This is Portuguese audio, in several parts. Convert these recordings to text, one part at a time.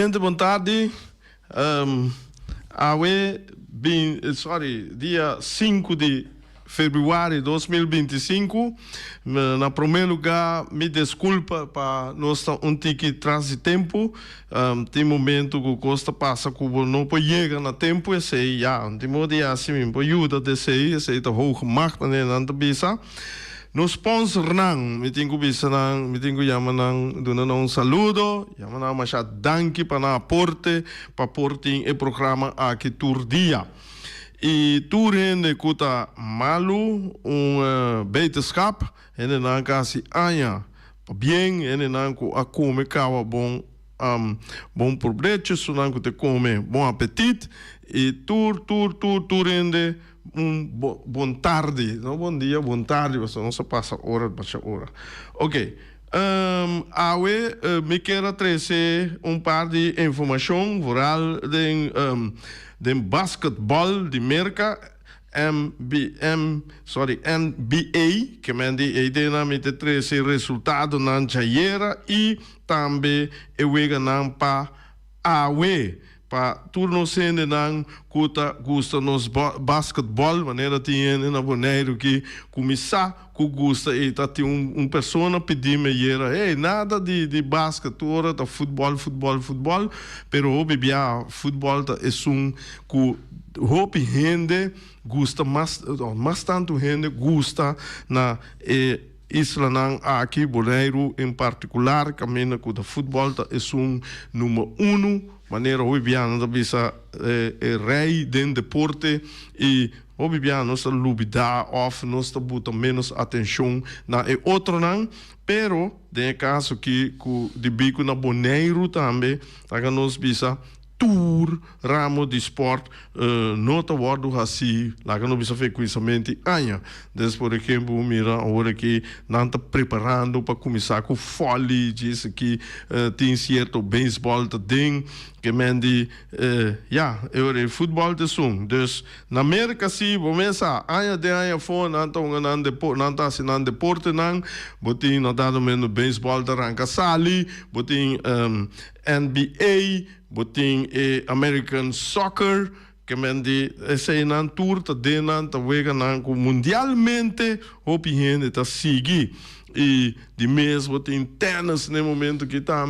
Gente, boa tarde. Dia 5 de fevereiro de 2025. Na primeiro lugar, me desculpa para nós um tique atrás de tempo. Tem momento que o Costa passa que não pode chegar no tempo e sei já, tem modo assim, me ajuda de sei tá hoog macht né, não bisa. No sponsor nang, me tenho bisa nang, me tenho chama nang, dona nang saludo, chama nang masha danke para aporte, para aporte e programa aqui tour dia. E tour de kuta malu beterschap en dan kasi anja bien en dan ko akome kawa bom probrete so dan ko te come bom apetite e tour de bom tarde, não bom dia, bom tarde, você não se passa hora, baixa hora. Ok. Me quero trazer par de informação rural de basquetebol de Merca NBA, que me dinamite trazer resultado na Jaira e também eu vou para AWE. Pa turno sende nang kuta gusta nos basquetebol maneira tinha na boneiro que começar que gusta e tá tem persona pedir me era nada de basquete ora da futebol pero hoje bia futebol tá é que hope gente gusta mais tanto gente gusta na Isla nang aqui boneiro em particular caminha que o futebol tá é número 1 maneira obibiano da bisa rei den deporte e obibiano está lubida off nós está bota menos atenção na outro não pero de caso que de bico na boneiro também aga nós bisa tour ramo de sport nota word assim lá que não bisa frequentemente anha des por exemplo mira agora que não está preparando para começar com fole diz que tem certo beisebol tem que mende eu futebol de som dus na América se começa anha de anha fora não tá assinando deporte não botin não dado menos beisebol da ranca sali botin NBA botin American Soccer que mende esse nan tour ta denan ta wega nan ko mundialmente opinião ta sigi e de mesmo tem tennis no momento que tá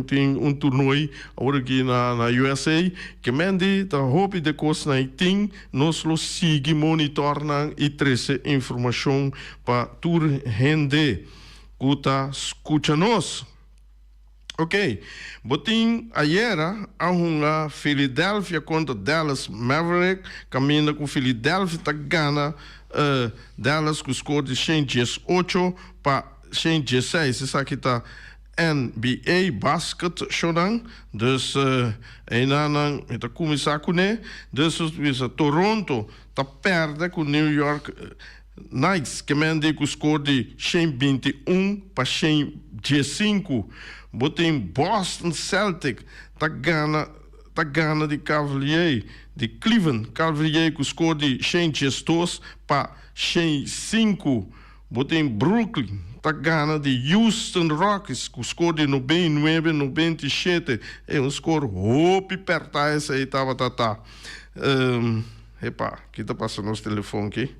tem torneio agora aqui na USA que mende ta hope de coisa na tem nós lo sigue monitorando e trazer informação para tour rende kuta escuta nós. Ok, botin ayer a uma Philadelphia contra Dallas Maverick, caminha com Philadelphia tá ganha Dallas com score de 118 para 116, isso aqui tá NBA basket shodan, dus einanan tá começar com né, dus Toronto tá perde com New York Knights, que mende com score de 121 para 115. Botem Boston Celtic tá gana de Cavalier de Cleveland Cavalier com score de 102 para 105. Botem Brooklyn tá gana de Houston Rockets com score de 99-97 é score hope perto essa aí tava epa, que tá passando nos telefone aqui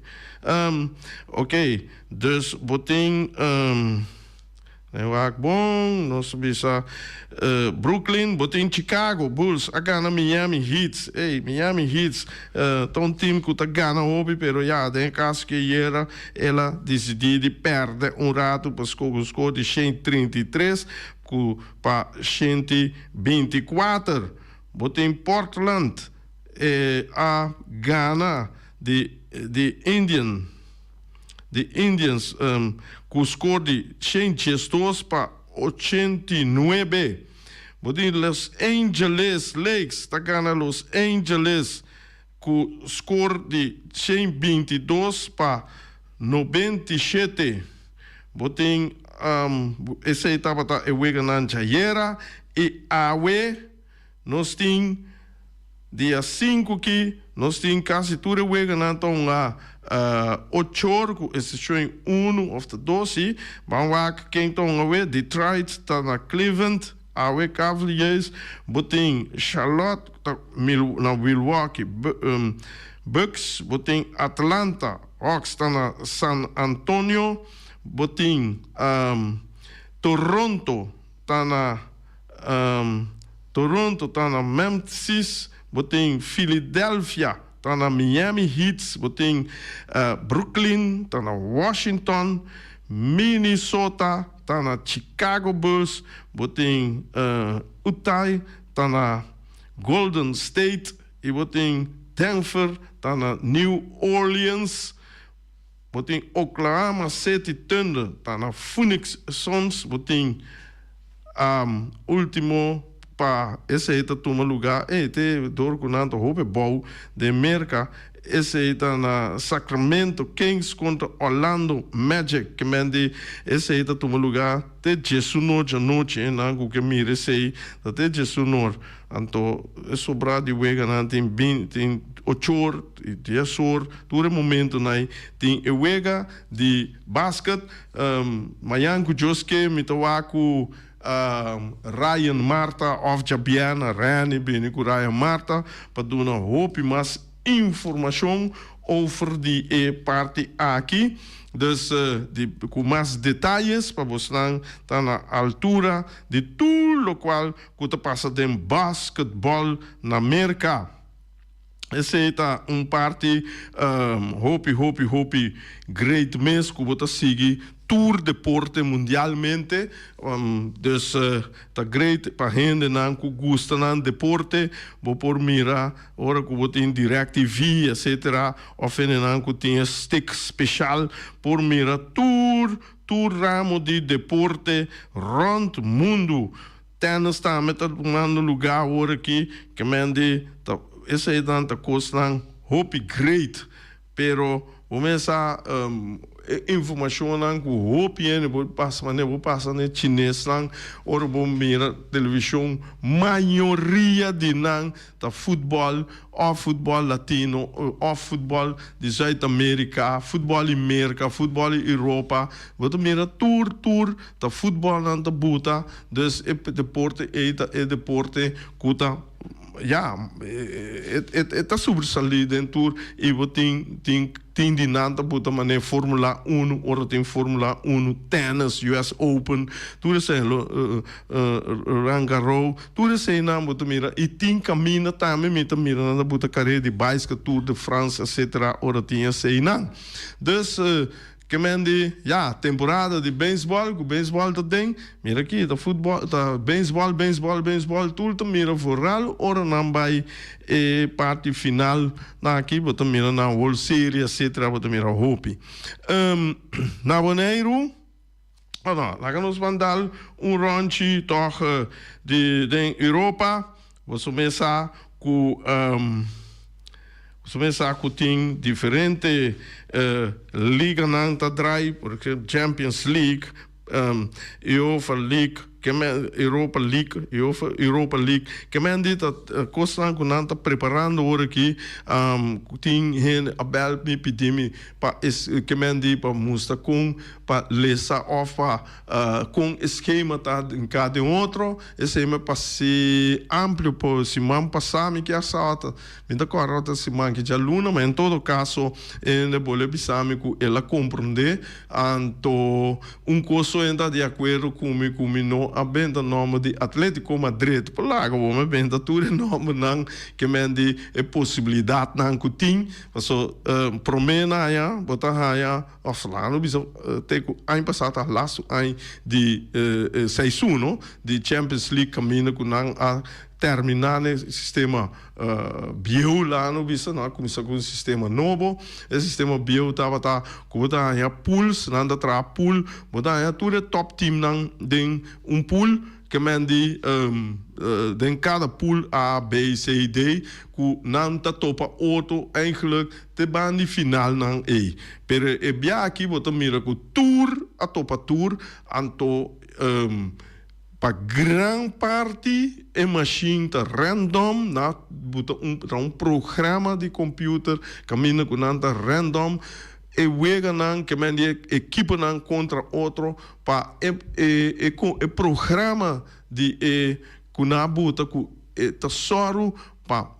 ok, dus botem bom, nós bisa Brooklyn, botem Chicago Bulls, a gana Miami Heat, Miami Heat, um time que tá gana hoje, pero tem caso que ela decidiu de perder rato para score de 133 para 124. Botem Portland, a gana de Indians com score de 102 para 89. Botin Los Angeles Lakers tá ganhando Los Angeles com score de 122 para 97. Botin esse aí estava na Jaira e awe nós tem dia 5 que nós tem quase tudo na tonga 8 horas, exceção 1 of the 12, vamos lá quem estão a ver, Detroit está na Cleveland Awe Cavaliers, boting Charlotte, na Milwaukee Bucks, boting Atlanta Hawks, na San Antonio, boting Toronto, Toronto, na Memphis, boting Philadelphia, na Miami Heat, boting Brooklyn, na Washington, Minnesota, na Chicago Bulls, boting Utah, na Golden State, e boting Denver, na New Orleans, boting Oklahoma City Thunder, na Phoenix Suns, boting último pa esse aí tá toma lugar te dor com nanto hope bom de América esse aí tá na Sacramento Kings contra Orlando Magic que mande esse aí tá toma lugar te Jesus noite na que mira esse aí te Jesus nor anto é sobrar de wega na tem 8 horas e 10 horas todo momento nai tem wega de basquete mayanku joske mitawaku Ryan Marta of Jabiana Rani bene com Ryan Marta para dar uma hope mais informação over die parte aqui dus com mais detalhes para você estar na altura de tudo o qual que passa de basquetebol na América. Esse é parte hope great mês que você segue tour deporte mundialmente dus tá great para gente que gosta de deporte vou por mira ora que você tem DirecTV etc ou que tem stick especial por mira tour ramo de deporte rond mundo tennis está metendo lugar ora aqui que mende esse é tanta coisa hope great pero começa informação não que hope vou passar né chinês não ora vou mirar televisão maioria de não da futebol ou futebol latino ou futebol de Sul-América futebol América futebol Europa vou mirar tour da futebol não da buta dus deporte deporte kuta ja, het is sobresalido en tour e we tem de nada puta mané Fórmula 1 ora tem Fórmula 1 tennis US Open tudo isso Roland Garros tudo isso na puta mira e tem caminho também mira na puta carreira de bicycle Tour de France etc ora tinha sei não dus que mende temporada de beisebol que o beisebol também mira aqui da futebol da beisebol tudo mira foral ora não vai parte final na aqui bota mira na World Series etc bota mira hope na janeiro lá que nós mandar ranchi toch de Europa vamos começar com tem diferente liga não tá drai porque Champions League UEFA League Europa League que me dita coisa que não está preparando agora aqui tem gente abel me pedir para que me dita para mostrar com para lesar ofa com esquema tá em cada outro esse é para ser amplo para se man passar me que a salta me dá correta se man que já luna mas em todo caso ele pode pensar me que ela compreender anto coisa ainda de acordo com não a benda nome de Atlético Madrid por lá que vamos benda tudo nome não que mende é possibilidade não que tem so promena já botar já aflano biso teco ano passado laço ano de 6-1 de Champions League caminho com não a terminar o sistema bio lá no bisa não começar com o sistema novo esse sistema bio tava com a pools nanda tra pool botar tudo top team não tem pool que mende den cada pool A B C D que não tá topa outro eigenlijk te bandi final não pero é bem aqui botar mira que tour a topa tour anto para grande parte é machine random na um programa de computer caminha com nanta random e wega nan que men die equipe nan contra outro pa e programa de kunabuta ku tesoro pa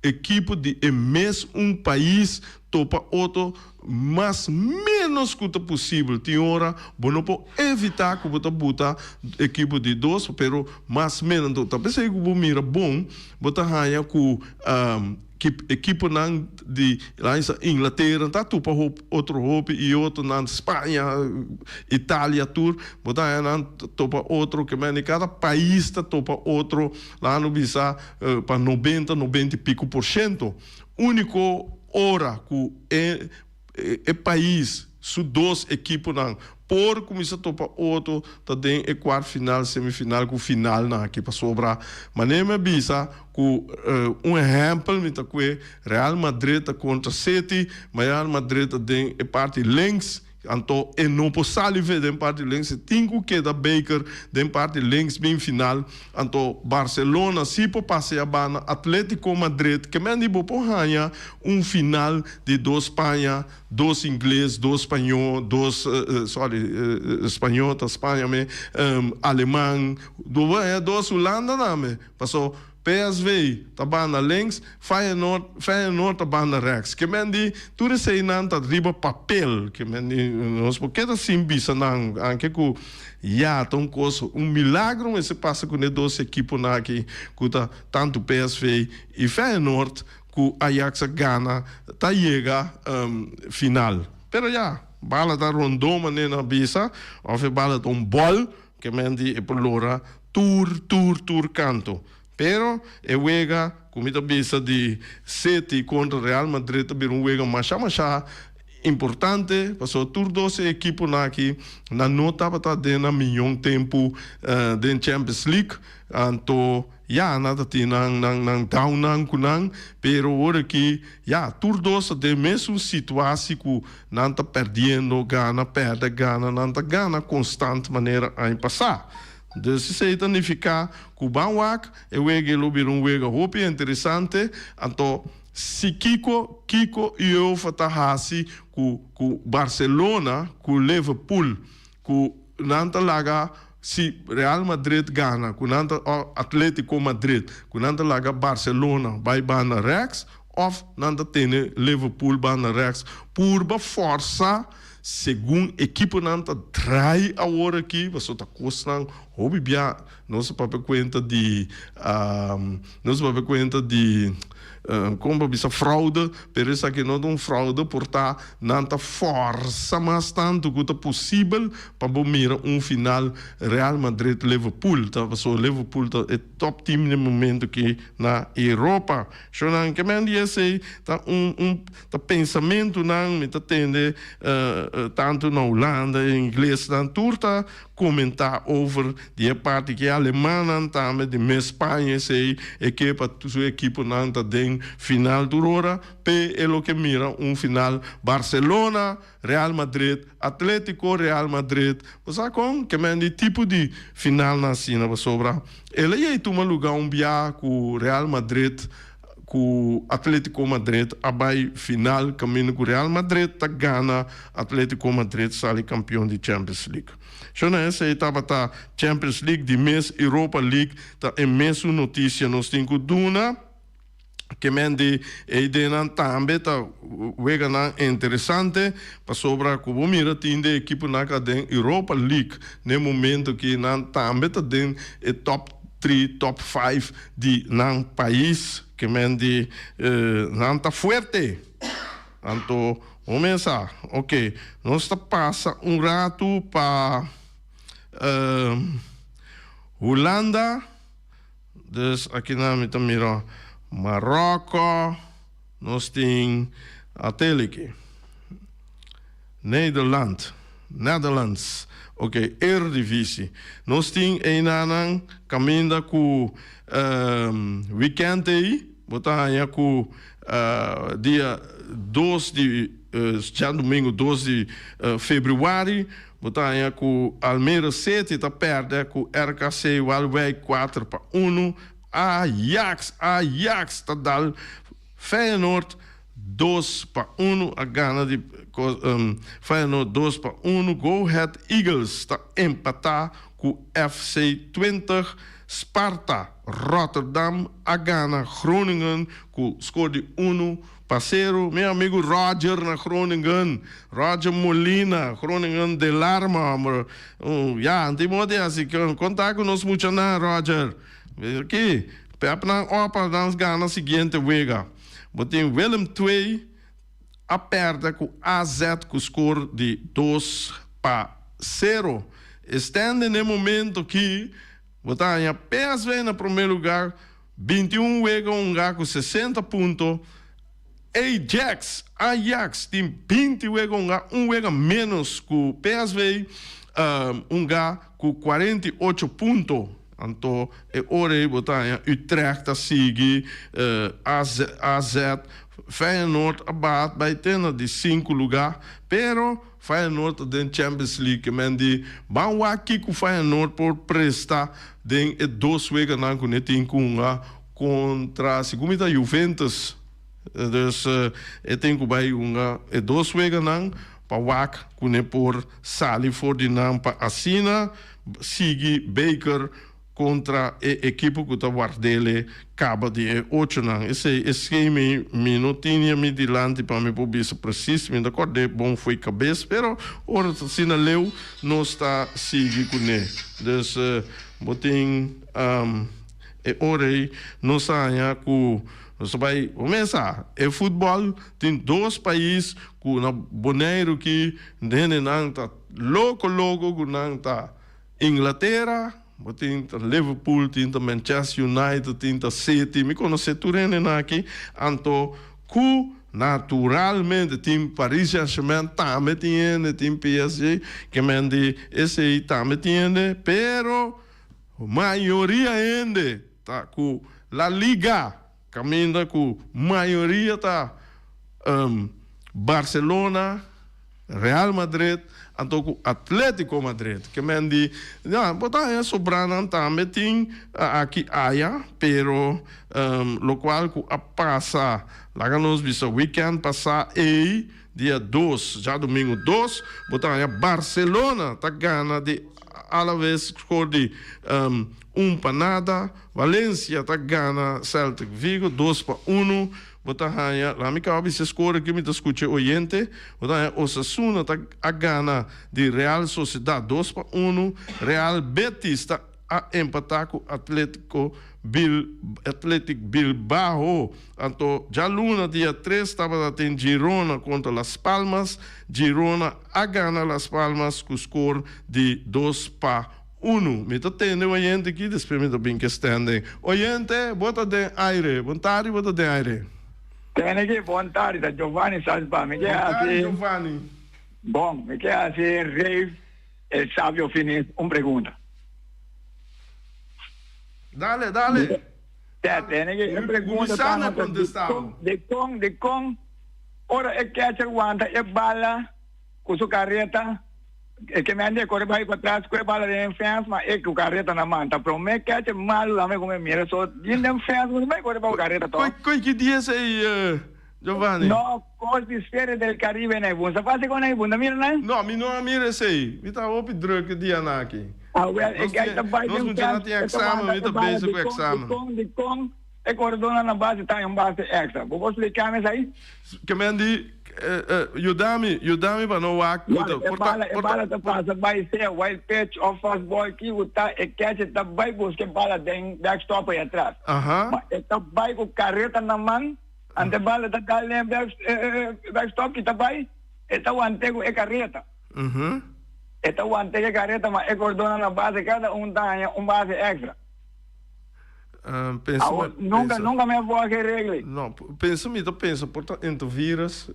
equipe de mes país topa outro mas menos que possível tem hora não pode evitar que você buta equipe de dois pero mas menos então pensei que você mira bom você ganha com equipe nan de lá em Inglaterra tá tupa outro roupa e outro na Espanha Itália tour você ganha topa outro que men cada país tá topa outro lá no bisa para 90 e pico % único hora que país su dois equipes não por começar a topa outro tá tem quarto final semifinal com final na aqui para sobrar mas nem me bisa com exemplo me tá que Real Madrid tá contra City Real Madrid tem parte links então não pode sair de parte links tinha que da Baker de parte links bem final então Barcelona se pode passar a bana Atlético Madrid que me dibo por ganhar final de dois Espanha dois inglês dois espanhol dois espanhol da Espanha alemão dois Holanda name passou PSV tá banda links, Feyenoord tá banda rechts. Que men die tudo sei nan tá riba papel, que men die nós porque tá simbisa nan, anche ku ja, tão coisa milagre mas se passa com os dois equipes na aqui, que tá tanto PSV e Feyenoord que Ajax gana tá chega final. Pero ja, bala tá rondom na bisa, of bala tá bol, que men die prolora tour canto. Pero wega comida bisa de City contra Real Madrid também wega macha importante passou tur 12 equipo na aqui na nota para dentro milhão tempo den Champions League anto ja nada tem nang down nang kunang pero ora que ja tur 12 de mesmo situação que não tá perdendo gana perde gana não tá gana constante maneira a passar. Dus se significa que o Banwak é um wega hopi interessante, então se Kiko e eu fatahasi com Barcelona, com Liverpool, com nanta laga se Real Madrid gana, com nanta Atlético Madrid, com nanta laga Barcelona vai bana rechts, of nanta tene Liverpool bana rechts, por força segundo equipe nanta trai a hora aqui você tá custando hobby bia não se pode conta de como bisa fraude per isso aqui não fraude portar nanta força mas tanto quanto possível para mira final Real Madrid Liverpool tá so Liverpool tá é top team no momento aqui na Europa chonan que men dia sei tá tá pensamento não me tá tende tanto na Holanda inglês dan turta comentar over die parte que alemã também de Espanha sei equipa sua equipe não tá den final do hora pe elo que mira final Barcelona Real Madrid Atlético Real Madrid você com que men de tipo de final na cena sobra ele aí toma lugar bia com Real Madrid com Atlético Madrid abai final caminho com Real Madrid tá gana Atlético Madrid sai campeão de Champions League. Já nessa etapa tá Champions League de mês Europa League tá em mesmo notícia nós temos duna que mende ideia também tá wega na interessante para sobra como mira tinde equipe na cadê Europa League no momento que nan também tá den top 3 top 5 de nan país que mende nan tá forte então vamos começar ok nós tá passa rato para Holanda dus aqui na me mira Marokko nós tem até aqui Netherlands ok Eredivisie nós tem ainda caminho com weekend aí botar aí com dia 2 de já domingo 2 de fevereiro botar aí com Almere City tá perto com RKC Waalwijk 4-1 Ajax tá dal Feyenoord 2-1 a gana de Feyenoord 2-1. Go Ahead Eagles está empatar com FC 20. Sparta Rotterdam a gana Groningen com score de 1-0. Meu amigo Roger na Groningen. Roger Molina, Groningen de Larma. Ja, die moet je als ik contact com nós muito na Roger. Aqui, pep na opa, dan gana seguinte wega. Botem Willem 2 a perda com AZ com score de 2-0. Estende no momento que botar a PSV no primeiro lugar, 21 wega com 60 pontos. Ajax tem 20 wega wega menos que o PSV, com 48 pontos. Então, é hora de botar Utrecht a seguir, AZ, Feyenoord abate, vai ter de 5 lugares, pero Feyenoord den Champions League, men die bang aqui com Feyenoord por prestar den 2 weken na kunetin kunga contra a segunda Juventus. Dus ik denk bij unga 2 weken lang pa wak kune por sali for di nang pa Assina sigi Baker contra a equipe que está guardele caba de 8 nang. Esse esquema minutinha me dilante para me poder preciso, me acordei bom foi cabeça, pero ora sina leu não está sigi kune. Dus botin ora não saia ku nós vai começar. É futebol tem 2 países com na boneiro que dene nang tá louco com nang tá Inglaterra, tem Liverpool, tem Manchester United, tem City, me conhece tudo aqui, então que naturalmente tem Paris Saint-Germain também tem PSG que mende esse aí também tem, pero maioria ainda tá com La Liga caminha com maioria tá Barcelona, Real Madrid, então com Atlético Madrid, que mendi, botar sobrando também tem aqui aia, pero lo qual com a passa, lá nós vimos weekend passar dia 2, já domingo 2, botar Barcelona tá ganha de Alaves score de 1-0, Valência tá ganha Celtic Vigo 2-1. Botar lá me cabe se score que me escute oriente, botar Osasuna tá a gana de Real Sociedad 2-1, Real Betis tá a empatar com Atlético Bilbao. Então, já luna dia 3 estava tem Girona contra Las Palmas, Girona a gana Las Palmas com score de 2-1. Me tá tendo oriente aqui, depois me tá bem que estende. Oriente, bota de aire, vontade, bota de aire. Tem que vontade da Giovanni Salva, me quer assim. Giovanni. Bom, me quer assim, Rei, el sabio finis, pergunta. Dale. Tem que pergunta de com, ora é que aguanta é bala com sua carreta, é que me ande corre vai para trás com a bala de fans, mas é que o carreta na mão, tá promete que é malo lá me como mira só, dindem fans, mas vai corre para o carreta todo. Coi que dia sei Giovanni? No, corte sfere del Caribe na bunda, faz com na bunda, mira não? No, mi não mira sei, mi tá op druk dia na aqui. Well, ik kijk daarbij. Nós não temos exame, we estamos bezig com exame. De com, ik ordona na base, tá em base extra. Vou explicar mais aí? Que mendi, ajudame para não há. É bala da passa, vai ser wild pitch of fast ball que o tá é catch tá vai buscar bala den backstop aí atrás. Mas tá vai com carreta na mão, ante bala tá dali backstop que tá vai, tá o antego é carreta. Esta guante que carreta, mas é cordona na base, cada tem base extra. Nunca me vou que regle. Não, pensa, portanto, entre vírus,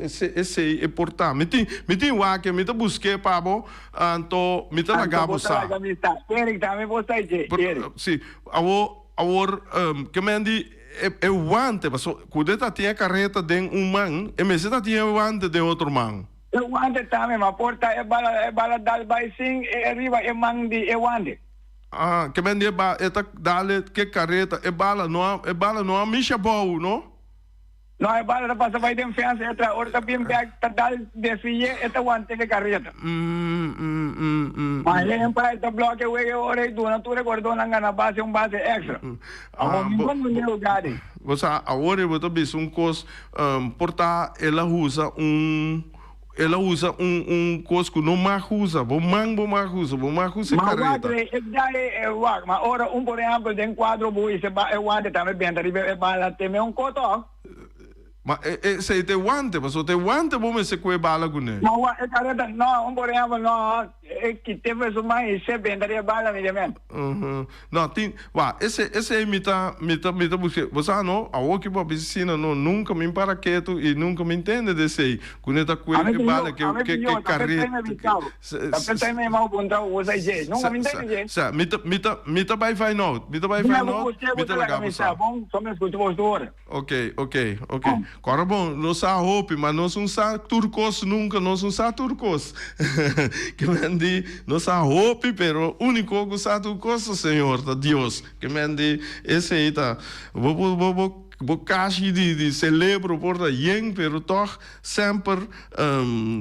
esse é portar. Me tem o que me busquei para bo, então me tá lagabo sa. Eric também você aí. Sim, que me andi é o guante, mas quando tá tinha carreta de man, e me se tá tinha guante de outro man. Eu wande também, mas porta é bala dal by sing e arriba é mandi é wande. Que vende é tá dale que carreta é bala não misha bom, não? não é bala passa vai ter fiança entra ora também bag tadal desfile eta wante que carreta mas é para esta bloque o ora e do natura guardou na base base extra como no lugar você agora eu tô pensando cos portar ela usa coisa que não mais usa, bom usa carreta. Mas ora por exemplo, tem quadro boi, se ba guante também bem, é bala tem coto. Mas se te guante, mas o te guante bom se que bala com ele. Não, é carreta, não, por exemplo, não, é que teve isso mais, se bem, daria bala mesmo. Não, tem, esse é mita porque você não, a o que para piscina não nunca me para quieto e nunca me entende desse, quando tá com que bala que carreta. Tá me mal bunda, você já, nunca me entende. Sa, mita vai não, mita la cabeça. Bom, só me escuto você. Ok. Agora bom, não sa roupa, mas não são sa turcos nunca, não são sa turcos. Que mandi, não sa roupa, pero único que sa turcos, Senhor, da Deus. Que mandi, esse aí tá, vou caixa de celebro por da yen, pero toch sempre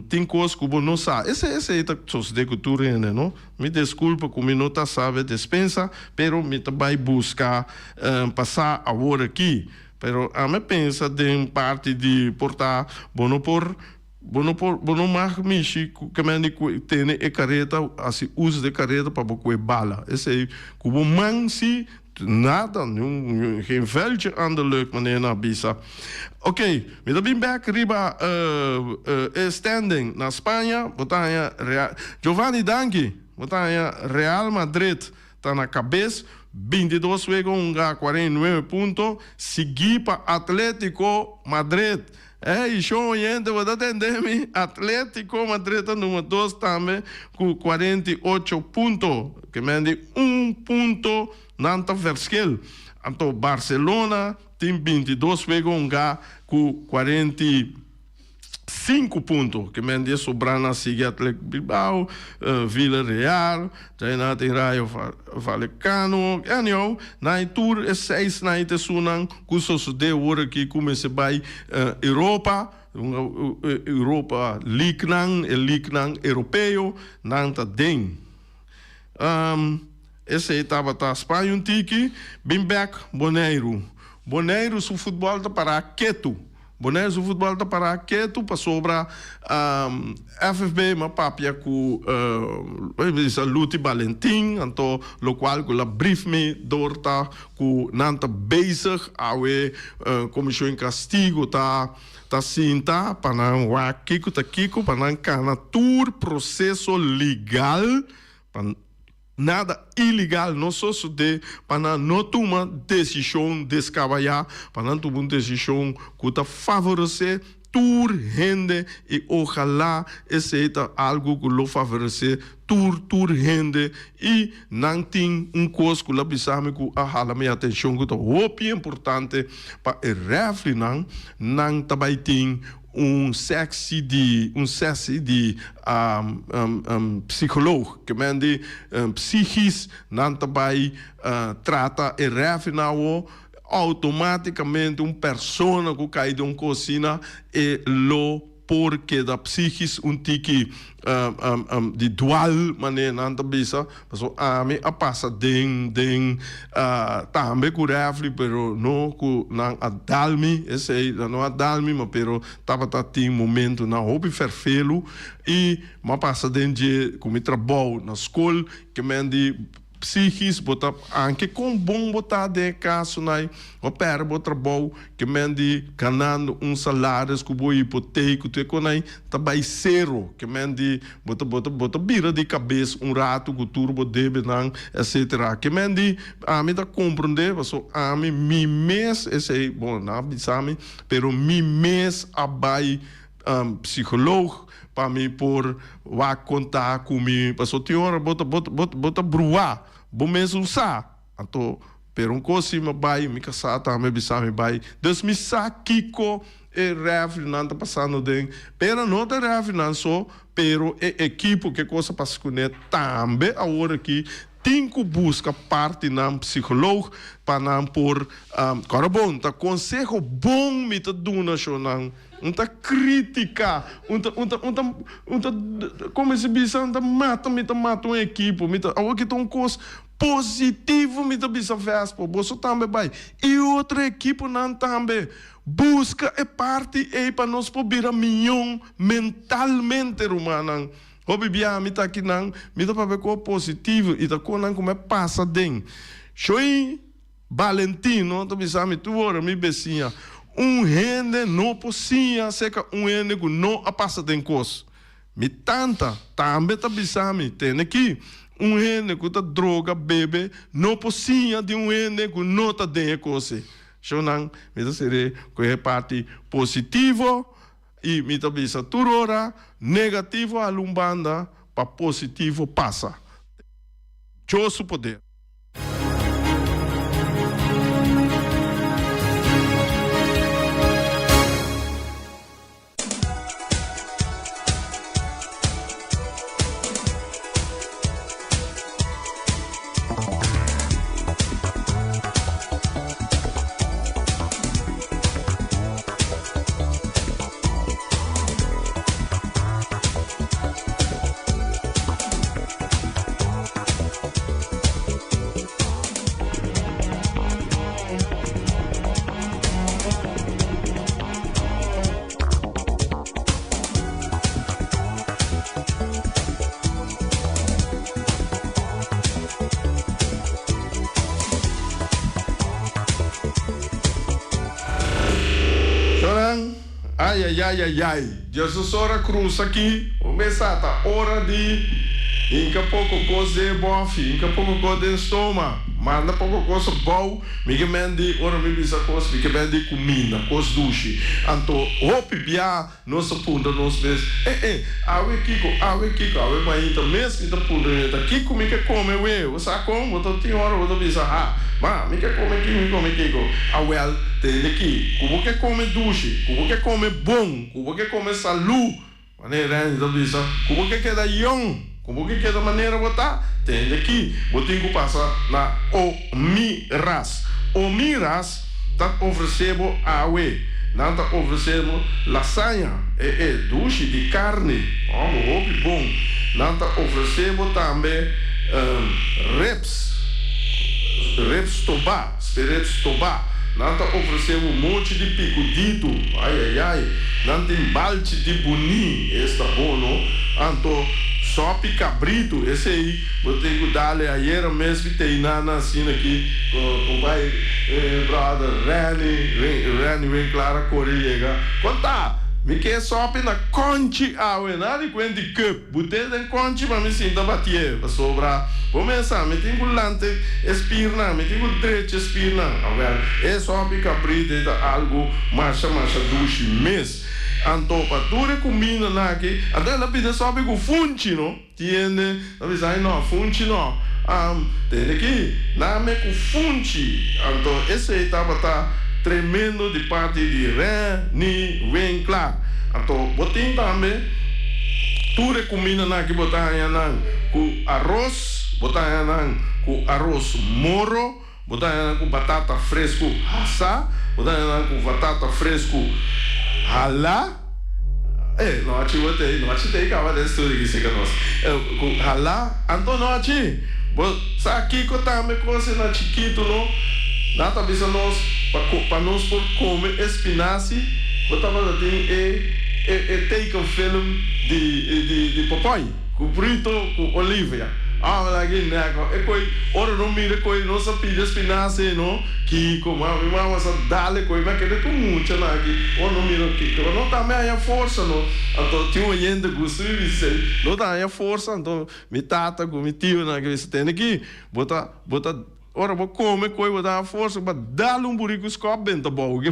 tem coisas que não sabe. Esse aí tá sos de cultura, né, não? Me desculpa como não tá sabe dispensa, pero me vai buscar passar a hora aqui. Pero a me pensa de parte de portar bono mais mishi que me tem e careta assim uso de careta para boa bala. Esse aí como mansi nada, geen veldje aan de lucht, meneer Nabisa. Oké, we hebben back riba standing na Espanha, botanya Giovanni Dangi, botanya Real Madrid tá na cabeça. 22 juegos, 49 puntos, seguir para Atlético Madrid. E show oyente, vou atender-me. Atlético Madrid, número 2 também, com 48 pontos. Que mende 1 ponto nanta verschil. Então, Barcelona tem 22 juegos, com 45 pontos, que mende sobrana sigue Atlético Bilbao, Villarreal, Jaina tem Rayo Vallecano, anyhow, na tour é 6 na ite sunan, cursos de hora que comece by Europa liknang europeu, nanta den. Esse etapa tá Espanha um tiki, bem back Boneiro su futebol tá para quieto. Boneiro o futebol está para quieto, para sobra FFB, uma papia com Luti Valentim, então, lo qual com la brief me dorta com nanta bezig, awe comissão em castigo tá cinta para não kiko para não canatur processo legal para nada ilegal, não só de para não tomar decisão descabellada, para não tomar decisão que está favorecer tur gente e ojalá esse é algo que lo favorecer tur gente e não tem coisa que lá bisame que a minha atenção que é muito importante para refletir não também tem sexy de psicólogo que mende psiquis não também trata e refina automaticamente persona que cai de cocina e lo porque da psiquis tiki de dual maneira não bisa mas a mim a passa também com refle pero não com não adalmi esse não adalmi mas pero tava tem momento na hobby ferfelo e mas passa dentro como trabalho na escola que mende psiquis botar anche com bom botar de caso nai o per botar bom que mende ganhando salário que boa hipoteca tu econai também zero que mende bota bira de cabeça rato que turbo debe não etc que mende a mim da compreender so a mim mi mês esse bom na bisame pero mi mês abai psicólogo para mim por contar comigo, para só tinha bota bruar, bom mesmo usar, então pero coisa me vai me casar também me vai, dus me saquico e refri não tá passando den, pero não tá refri não só, pero equipo que coisa para se conhecer também a hora que tinko busca parte nam psicólogo para nam por carabon ta consejo bom me ta duna shonan unta crítica unta como se bisa unta mata um equipe me ta que um cos positivo me ta bisa vespo boso também vai e outra equipe não também busca e parte e para nós pobira milhão mentalmente rumanan Hobi bia mita aqui não, mita para ver como positivo e tá com não como é passa den. Choi Valentino, tu bisa tu ora mi besinha. Rende não possinha, seca rende que não a passa den cos. Mi tanta, também tá bisa mi tem aqui. Rende que tá droga bebe, não possinha de rende que não tá den cose. Shonan, mita seria que é parte positivo. E me bisa turora negativo a lumbanda para positivo passa. Choso poder. Ai. Jesus ora cruz aqui, começa a hora de inca pouco coisa bofi, inca pouco coisa estômago, manda pouco coisa bom, me mande ora me bisa coisa, me mande comida, coisa duche. Anto hope bia nossa punta nos vez. Awe kiko, awe mai então mesmo então punta tá kiko me que come o saco, botou tem hora botou bisa me que come kiko. Awel tem aqui, como que come duche, como que come bom, como que come saúde, maneira então bisa, como que queda young, como que queda maneira botar, tem aqui, botinho que passa na o miras, tá oferecendo awe, não tá oferecendo lasanha, duche de carne, bom, não tá oferecendo também reps toba. Não está oferecendo monte de picudito, ai, não tem balte de boni, esse tá bom, não? Então, só picabrito, esse aí, vou ter que dar ayer mesmo, tem nada assim aqui, com o pai, brother, Rani, vem clara, Coreia, conta, me quer só na conchi, nada de quente cup, botei de conchi, mas me sinto bater, para sobrar. Começar, me tenho lante espirna, me tenho direito espirna. É só picabrito, é algo marcha duche mês. Então, para tudo comida aqui, até ela pede só para o funchi, não? Tiene, não, funchi não. Tem aqui, não me com funchi. Então, esse aí tá tremendo de parte de Rani, vem claro. Então, botem também, tudo comida aqui, botar com arroz. Botar com arroz moro, botar com batata fresco assá, botar com batata fresco halá. Não achei que acaba desse tudo aqui, seca nós. Com halá, então não achei. Sabe aqui que eu também coisa na chiquito, não? Nada bisa nós para nós por comer espinaci, botava assim take um filme de papai, com brito, com olivia. Lagi nego, ora não mira coi, não se pide espinaci, não? Que como a minha mãe se dá-lhe coi, mas que com muito aqui, ora não mira que, não tá meia força, não? Então tinha gente gosto de dizer, não tá meia força, então me tata com me tio na que você tem aqui, bota ora vou comer coi, vou dar força, mas dá-lhe burico escopo bem tá bom, que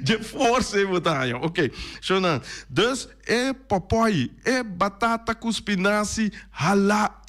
de força e botar, ok? Então, dus papai, batata com espinaci, halá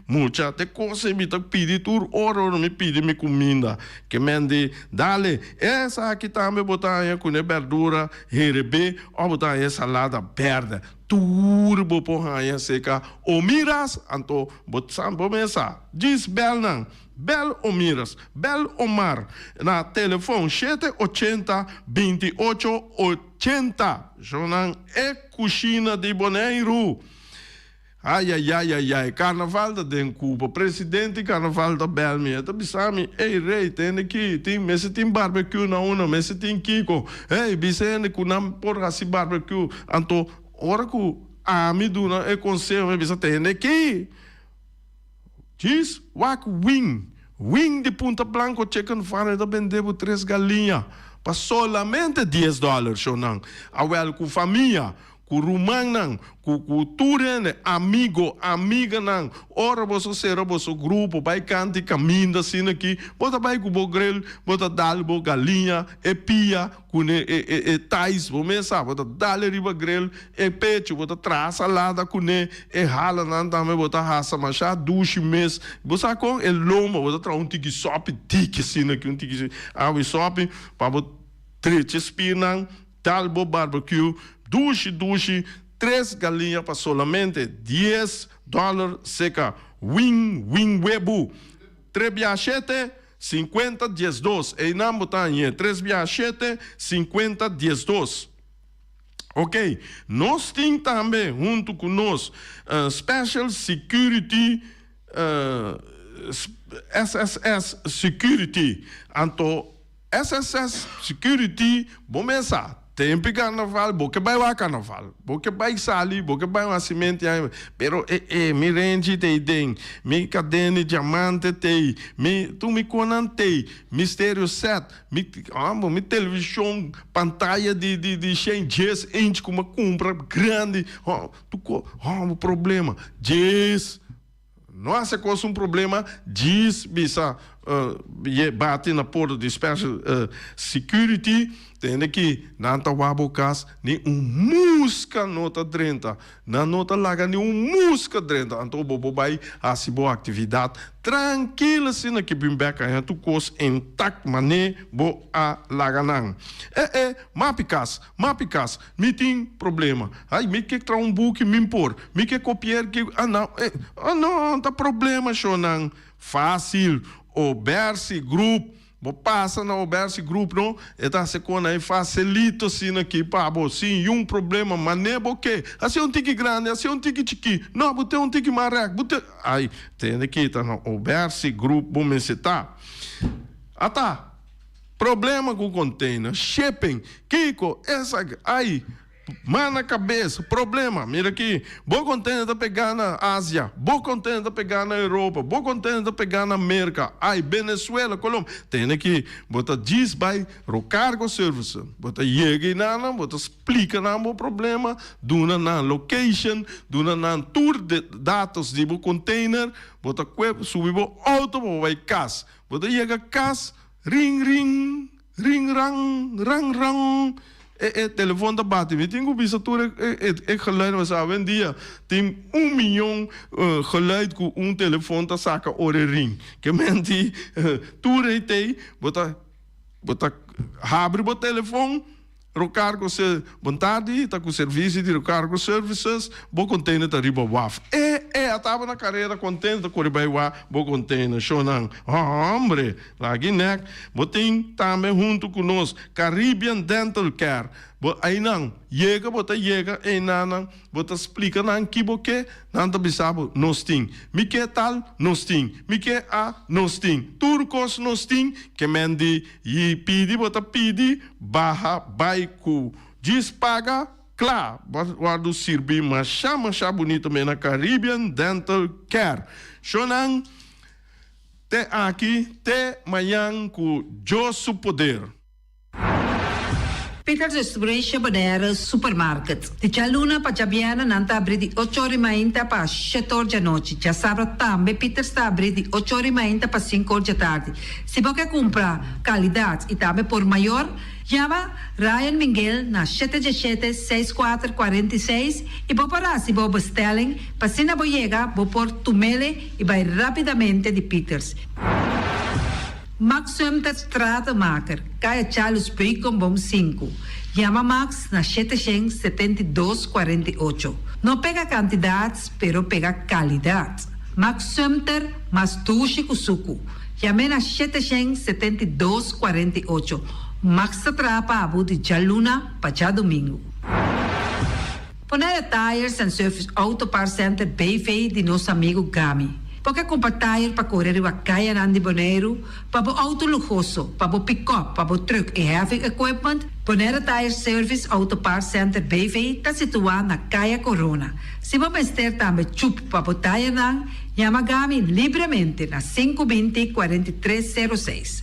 mucha, te coisa me tá pedi tur, ora me pedi me comida, que mende, dale, essa aqui também botar com verdura, herebe, ou botar salada verde, turbo po haya seca Omiras anto botsan bomesa diz bel nang bel Omiras bel Omar na telefone 780 28 80 jonan e cucina de Bonaire. Ai, carnaval da den Cuba, presidente carnaval da Belmia, tá bisami, ei rei, tem aqui, tem, mas tem barbecue na una, mas tem Kiko, ei, bisene kunam por assim barbecue, anto, ora que a mi duna é conselho, bisa tem aqui. Diz, wak wing de Punta Blanco, chicken farm, da vendeu 3 galinhas, para solamente $10, shonang, awel com família. Ku rumang nang, ku turen amiga nang, ora boso sera boso grupo, bai canti caminda sina aqui, bota bai ku bo grill, bota dal bo galinha, e pia, kune tais, bo mesa, bota dale riba grill, e pecho, bota tra salada kune, e hala nan tame bota hasa macha, dushi mes, bosa com e loma, bota tra tiki sopi, tiki sina aqui, tiki awi sopi, pa bot treche spinang, dal bo barbecue, dushi, 3 galinhas para solamente $10 seca. Wing webu. 3 biachete, 50 $10. E não botar 3 biachete, 50 $10. Ok. Nós temos também, junto com nós, Special Security, SSS Security. Então, SSS Security, vamos começar. Tempo carnaval, boca vai lá carnaval, boca vai sali, boca vai uma semente, pero me rende te den, me cadena diamante te, tu me conante, mistério set, me televisão, pantalla de 10 inch com uma compra grande, problema, 10, não é coisa problema, 10 bisa bate na porta de Special Security, tem aqui, nanta wabocas, nem música nota 30, na nota laga nem música 30, então bobo vai assim boa atividade, tranquila assim que bimbeca, tu cos intact mané bo a laga não. Mapicas, me tem problema, ai me que tra book me impor, me que copiar que não, tá problema shonan, fácil. Oberse Group, passa na Oberse Group, não? Então, se quando aí facilita assim aqui, pá, sim, problema, mas nem porque, assim tique grande, assim tique chiqui, não, botei tique marreco, botei, aí, tem aqui, tá na Oberse Group, vamos citar. Tá, problema com o container, shipping, Kiko, essa, aí, mano na cabeça, problema, mira aqui, bom container tá pegar na Ásia, bom container tá pegar na Europa, bom container tá pegar na América, aí Venezuela, Colômbia, tem aqui, bota diz by Rocargo Service, bota chega e nada, bota explica na o problema, duna na location, duna na tour de dados de bom container, bota subir bom auto, vai cas, bota chega cas, ring rang, telefone da bate, me tenho bisatura geluid was een dia tem 1 miljoen geluid com telefone da saca ore ring que menti tour te bota abre o telefone Rocargo se vontade tá com serviço de Rocargo Services bo container tá riba waf tava na carreira contente com riba wa bo container shonan hombre lá guiné botem também junto conosco Caribbean Dental Care aí não chega e não bota explica não que boque não tá bisabo nós tem me que tal nós tem me que nós tem turcos nós tem que mendi e pedi barra baiku diz paga claro guardo servir mas chama bonito também na Caribbean Dental Care shonan te aqui te manhã com Josu Poder Peters Distribution Bonaire Supermarket. Di Cialuna pa Giabiana nanta abri di 8 ore mainta pa 7 ore di notte. Già sabato tambe Peters sta abri di 8 ore mainta pa 5 ore di tardi. Se vuoi compra qualità e tambe por maior, chiama Ryan Miguel na 717-6446 e può parlare se vuoi bestelling, pa se na boiega, vuoi por tumele e vai rapidamente di Peters. Max Sumter Stratenmaker, kaya Charles Bacon Bom 5. Llama Max na 77248. No pega cantidades, pero pega qualidade. Max Sumter, mas tushi kusuku. Llame na 77248. Max Trapa abu de Jaluna para domingo. Ponera Tires and Service Auto Parts Center BV de nosso amigo Gami. Porque compra tire para correr a caia Nandi Boneiro, para o auto luxuoso, para o pick-up, para o truck e heavy equipment, Ponera Tire Service Auto Parts Center BV está situado na Caia Corona. Se você ter também chup para o tire não, chama Gami livremente na 520-4306.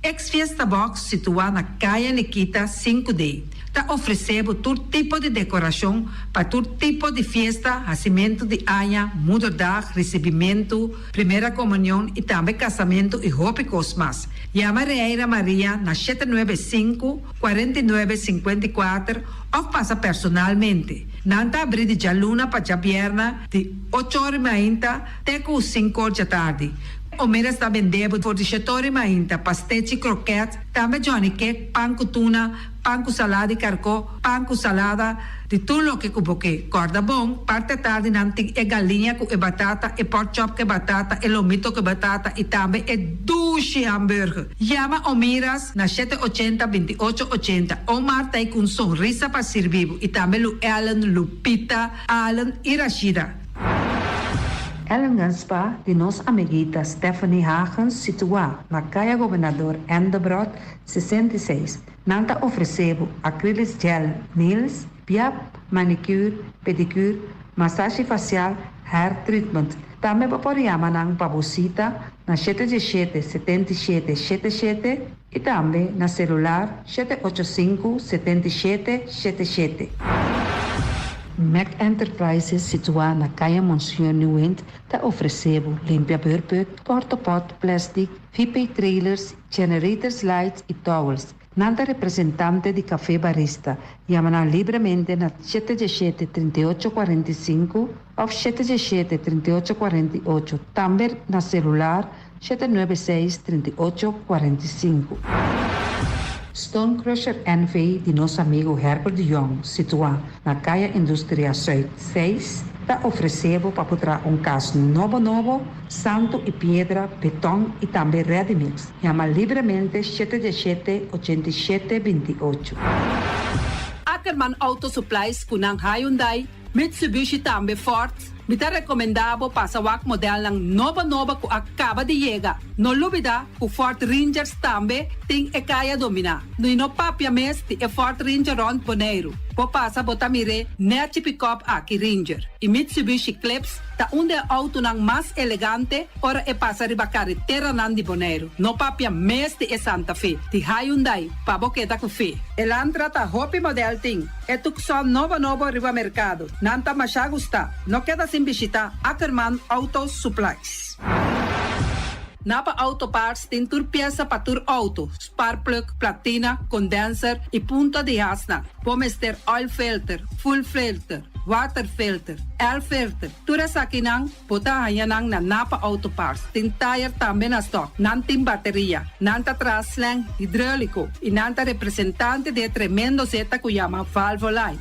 Ex-Fiesta Box situado na Caia Nikita 5D. Está oferecendo todo tipo de decoração para todo tipo de festa, nascimento de anha, mudança, recebimento, primeira comunhão e também casamento e roupas mais. Chama Reira Maria na 795-4954 ou passa personalmente. Nanta abrir de Jaluna para Jabierna de 8h30 até 5h da tarde. O mera está vendendo por 18h30 pastete croquete, também Johnny Cake, pão com tuna, pão com salada e carcó, pão com salada, de tudo o que cuboque. Corda bom, parte tarde nanti é galinha com batata, e pork chop com batata, e lomito com batata, e também é duche hambúrguer. Chama o Miras na 780-2880. O Marta aí com sorriso para servir, e também o Ellen, Lupita, Alan e Rashida. Ellen Ganspa, de nossa amiguita Stephanie Hagens, situada na Caia Governador Endebrot 66. Nanta ofereceu acrylic gel nails, piap, manicure, pedicure, massagem facial, hair treatment. Também pode chamar ng pabusita na 777-7777 e também na celular 785-7777. Mac Enterprises, situada na Caia Monsieur Nieuwend, está oferecendo limpia beurput, portapot, plastic, VP trailers, generators lights e towels. Nanta representante de café barista. Chama livremente na 717-3845 ou 717-3848. Também na celular 796-3845. Stone Crusher NV de nosso amigo Herbert de Jong, situado na Caia Indústria Zuid 6, está oferecendo para botar caso novo, santo e pedra, betão e também ready-mix. Chama livremente 717-8728. Ackerman Auto Supplies kunang Hyundai, Mitsubishi também Ford. Mita recomendado para o modelo ng nova que acaba de chegar. No lubida, o Ford Rangers também tem e kaya domina. No inopapia mes ti e Ford Ranger on Boneiro. Po pasa botamire net pick-up aqui Ranger. E Mitsubishi Eclipse ta unde auto ng mas elegante ora e pasa riba carretera nan di Boneiro. No papia mes ti e Santa Fe. Ti Hyundai pa boketa ku fe. Elantra ta hopi model ting. E tukson novo riba mercado. Nanta masya gusta. No queda sin visita Ackerman Auto Supplies. Napa Auto Parts tem tur pieza para tur auto, spark plug, platina, condenser e punta de asna. Pommes ter oil filter, full filter, water filter, air filter. Tura sa kinang, puta hayanang na Napa Auto Parts. Tin tire tambe na stock, nanting bateria, nanta traslang, hidráulico, e nanta representante de tremendo zeta kuyama Valvoline.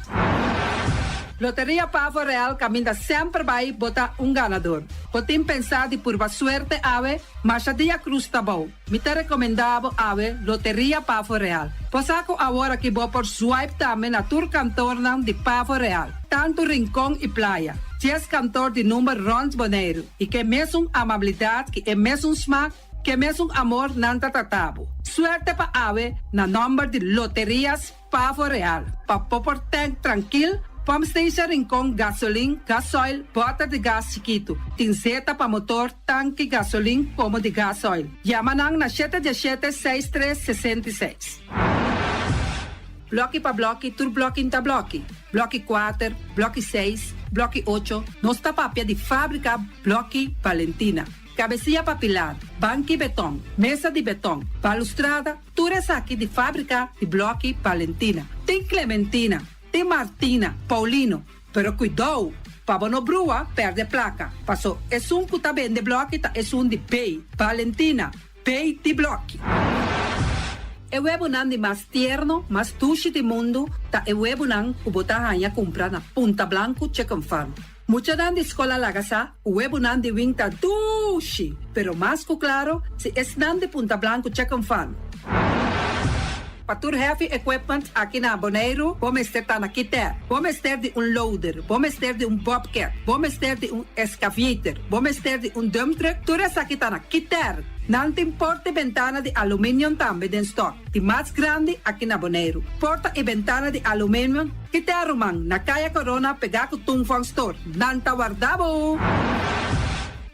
Loteria Pavo Real caminha sempre vai botar ganador. Potem pensar de por suerte ave, mas a dia cruz tá bom. Me te recomendava ave Loteria Pavo Real. Posaco agora que vou por swipe também na tour cantor de Pavo Real. Tanto Rincón e Playa. 10 cantor de número Rons Boneiro. E que mesmo amabilidade, que é mesmo smack, que mesmo amor nanta tatabo. Suerte pa ave na number de Loterias Pavo Real. Pa popor tank tranquilo. Pump station Rincón, gasolina, gasoil, bota de gás chiquito. Tinzeta para motor, tanque, gasolina, como de gasoil. Yamanang na 717-6366. Bloque para bloque, tur bloque inta bloque. Bloque 4, bloque 6, bloque 8. Nossa papia de fábrica, bloque Valentina. Cabecilla papilar, banque betão, mesa de betão, balustrada, tudo aqui de fábrica de bloque Valentina. Tem Clementina. Tem Martina, Paulino, pero cuidado, Pabo no brua, perde placa. Passo, es un que tá vende bloque, tá es un de pay. Valentina, pay de bloque. E huevo nan de mais tierno, mais tushi de mundo, tá e huevo nan que bota hanha comprar na Punta Blanco Chicken Farm. Mucha dan de escola lagasa, o huevo nan de wing tá tushi, pero mais que claro, se es nan de Punta Blanco Chicken Farm. Patur heavy equipment aqui na Bonaire, vamos ter na Kiter, vamos ter de loader, vamos ter de bobcat, vamos ter de excavator, vamos ter de dump truck, tudo isso aqui na Kiter. Não tem porta e ventana de alumínio também em stock. De mais grande aqui na Bonaire. Porta e ventana de alumínio que te arrumam na Caia Corona pegar com Tungfang Store. Não tá guardado.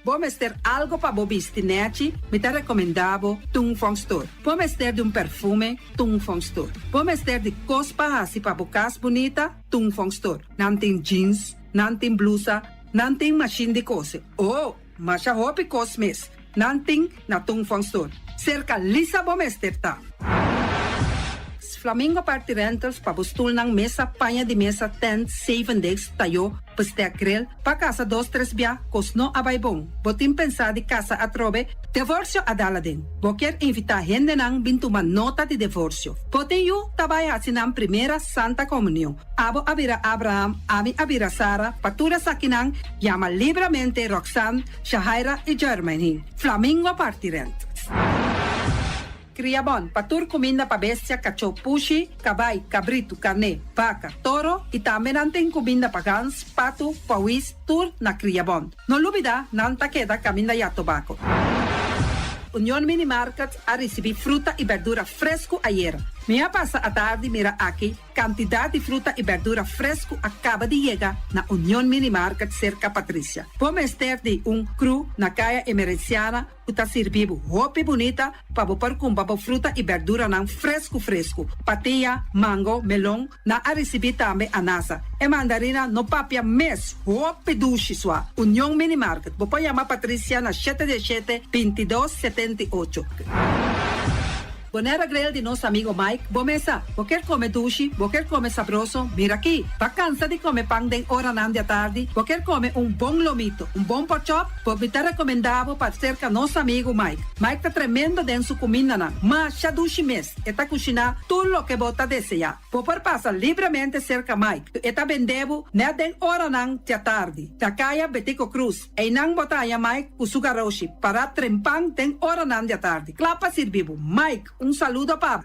Vamos ter algo para bobistinete, me te recomendavo Tungfang Store. Vamos ter de perfume, Tungfang Store. Vamos ter de cospa assim para bocas bonita, Tungfang Store. Não tem jeans, não tem blusa, não tem machine de coser. Oh, mas a roupa cosmes. Nanting na Tungfang Store. Cerca Lisa Bomester tá. Flamingo Party Rentals pa bustul ng mesa, panha de mesa, tent, 7 days, tayo, paste grill, pa casa 2-3 bia, kosno abay bong. Botin pensa di casa atrobe, divorcio adala din. Boker invita gente nang bintuman nota de divorcio. Botin yu tabay asin ang primera Santa Comunión. Abo abira Abraham, ami abira Sara, patura sa kinang, llama libremente Roxanne, Shahaira y Germany. Flamingo Party Rentals. Criabon, patur comida pa bestia, cacho pushi, cabay, cabrito, carne, vaca, toro, y también anten comida pa gans, pato, pawis, tur na Criabon. No lubida, nanta queda camina ya tobacco. Unión Mini Market a recibir fruta y verdura fresco ayer. Minha passa a tarde mira aqui, quantidade de fruta e verdura fresco acaba de chegar na União Mini Market cerca Patrícia. Vamos ter de cru na caia emergenciana, que está servindo roupa bonita para botar com fruta e verdura não fresco. Patia, mango, melão, na a receber também anasa. E mandarina no papia mês, roupa duche sua. União Mini Market. Vou chamar Patrícia na 717-2278. Bonera Grill de nosso amigo Mike. Bomesa, quer comer duche, quer comer sabroso, mira aqui. Vacança de comer pão de hora nan de tarde, quer comer bom lomito, bom porchop, me te recomendavo para cerca nosso amigo Mike. Mike tá tremendo dentro sua comida nan, mas já duche mês, eta cozinhar tudo o que bota desejar. Por passar livremente cerca Mike, eta vendebo ne den hora nan de tarde. Da caia Betico Cruz, e nan botaya Mike o sugaroshi para trempang den hora nan de tarde. Clapa servivo, Mike. Saludo, Pab.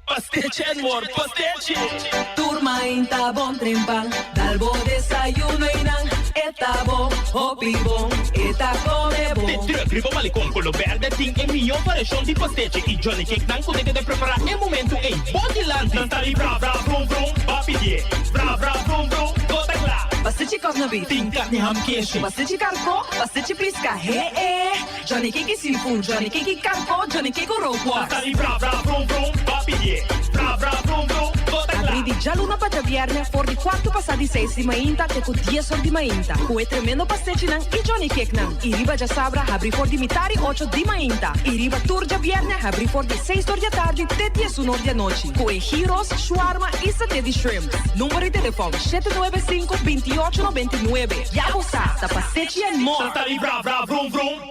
Pastiche, amor, pastiche. Turma inta bon trempang, dalbo desayuno inang, eta bon, hopi bon, eta come bon. Te truc, ribo malicom, colo verde, ting e mio parecchio di pastiche. I Johnny Cake nan potete de preparare il momento e body lanti. Non stari bra bra brum brum, papi die. Bra bra brum brum, gota cla. Pastiche cosna bit. Tinka ni ham keshi. Pastiche carco, pastiche pisca, Johnny Cake seafood, Johnny Cake carco, Johnny Cake roquas. Stari bra bra brum brum, papi die. Bra bra brum brum, gota cla. Apridi già l'una para viernes, for di 4 passati 6 di mainta, che con 10 ore di mainta. Cue tremendo pastiche nan, i Johnny Cake nan. I riba già sabra, abri for di mitari 8 di mainta. I riba turgia viernes, abri for di 6 ore di tardi, te 10 ore di noci. Cue gyros, shawarma e satè di shrimp. Numero di telefono 795-2899. Ya sa, ta pastiche and more. Stari bra bra brum brum.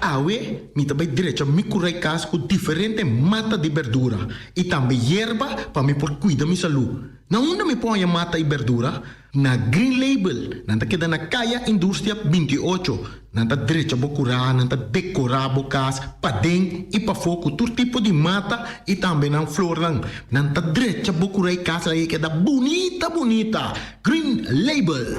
Awe, mi também direito a me curar casa com diferente mata de verdura e também erva para me por cuidar minha saúde. Na onde me põe a mata e verdura? Na Green Label, nanta queda na Caia Indústria 28. Nanta direito a curar, nanta decorar a casa, para dentro e para fogo, todo tipo de mata e também na flor lang. Nanta direito a curar casa aí queda bonita. Green Label.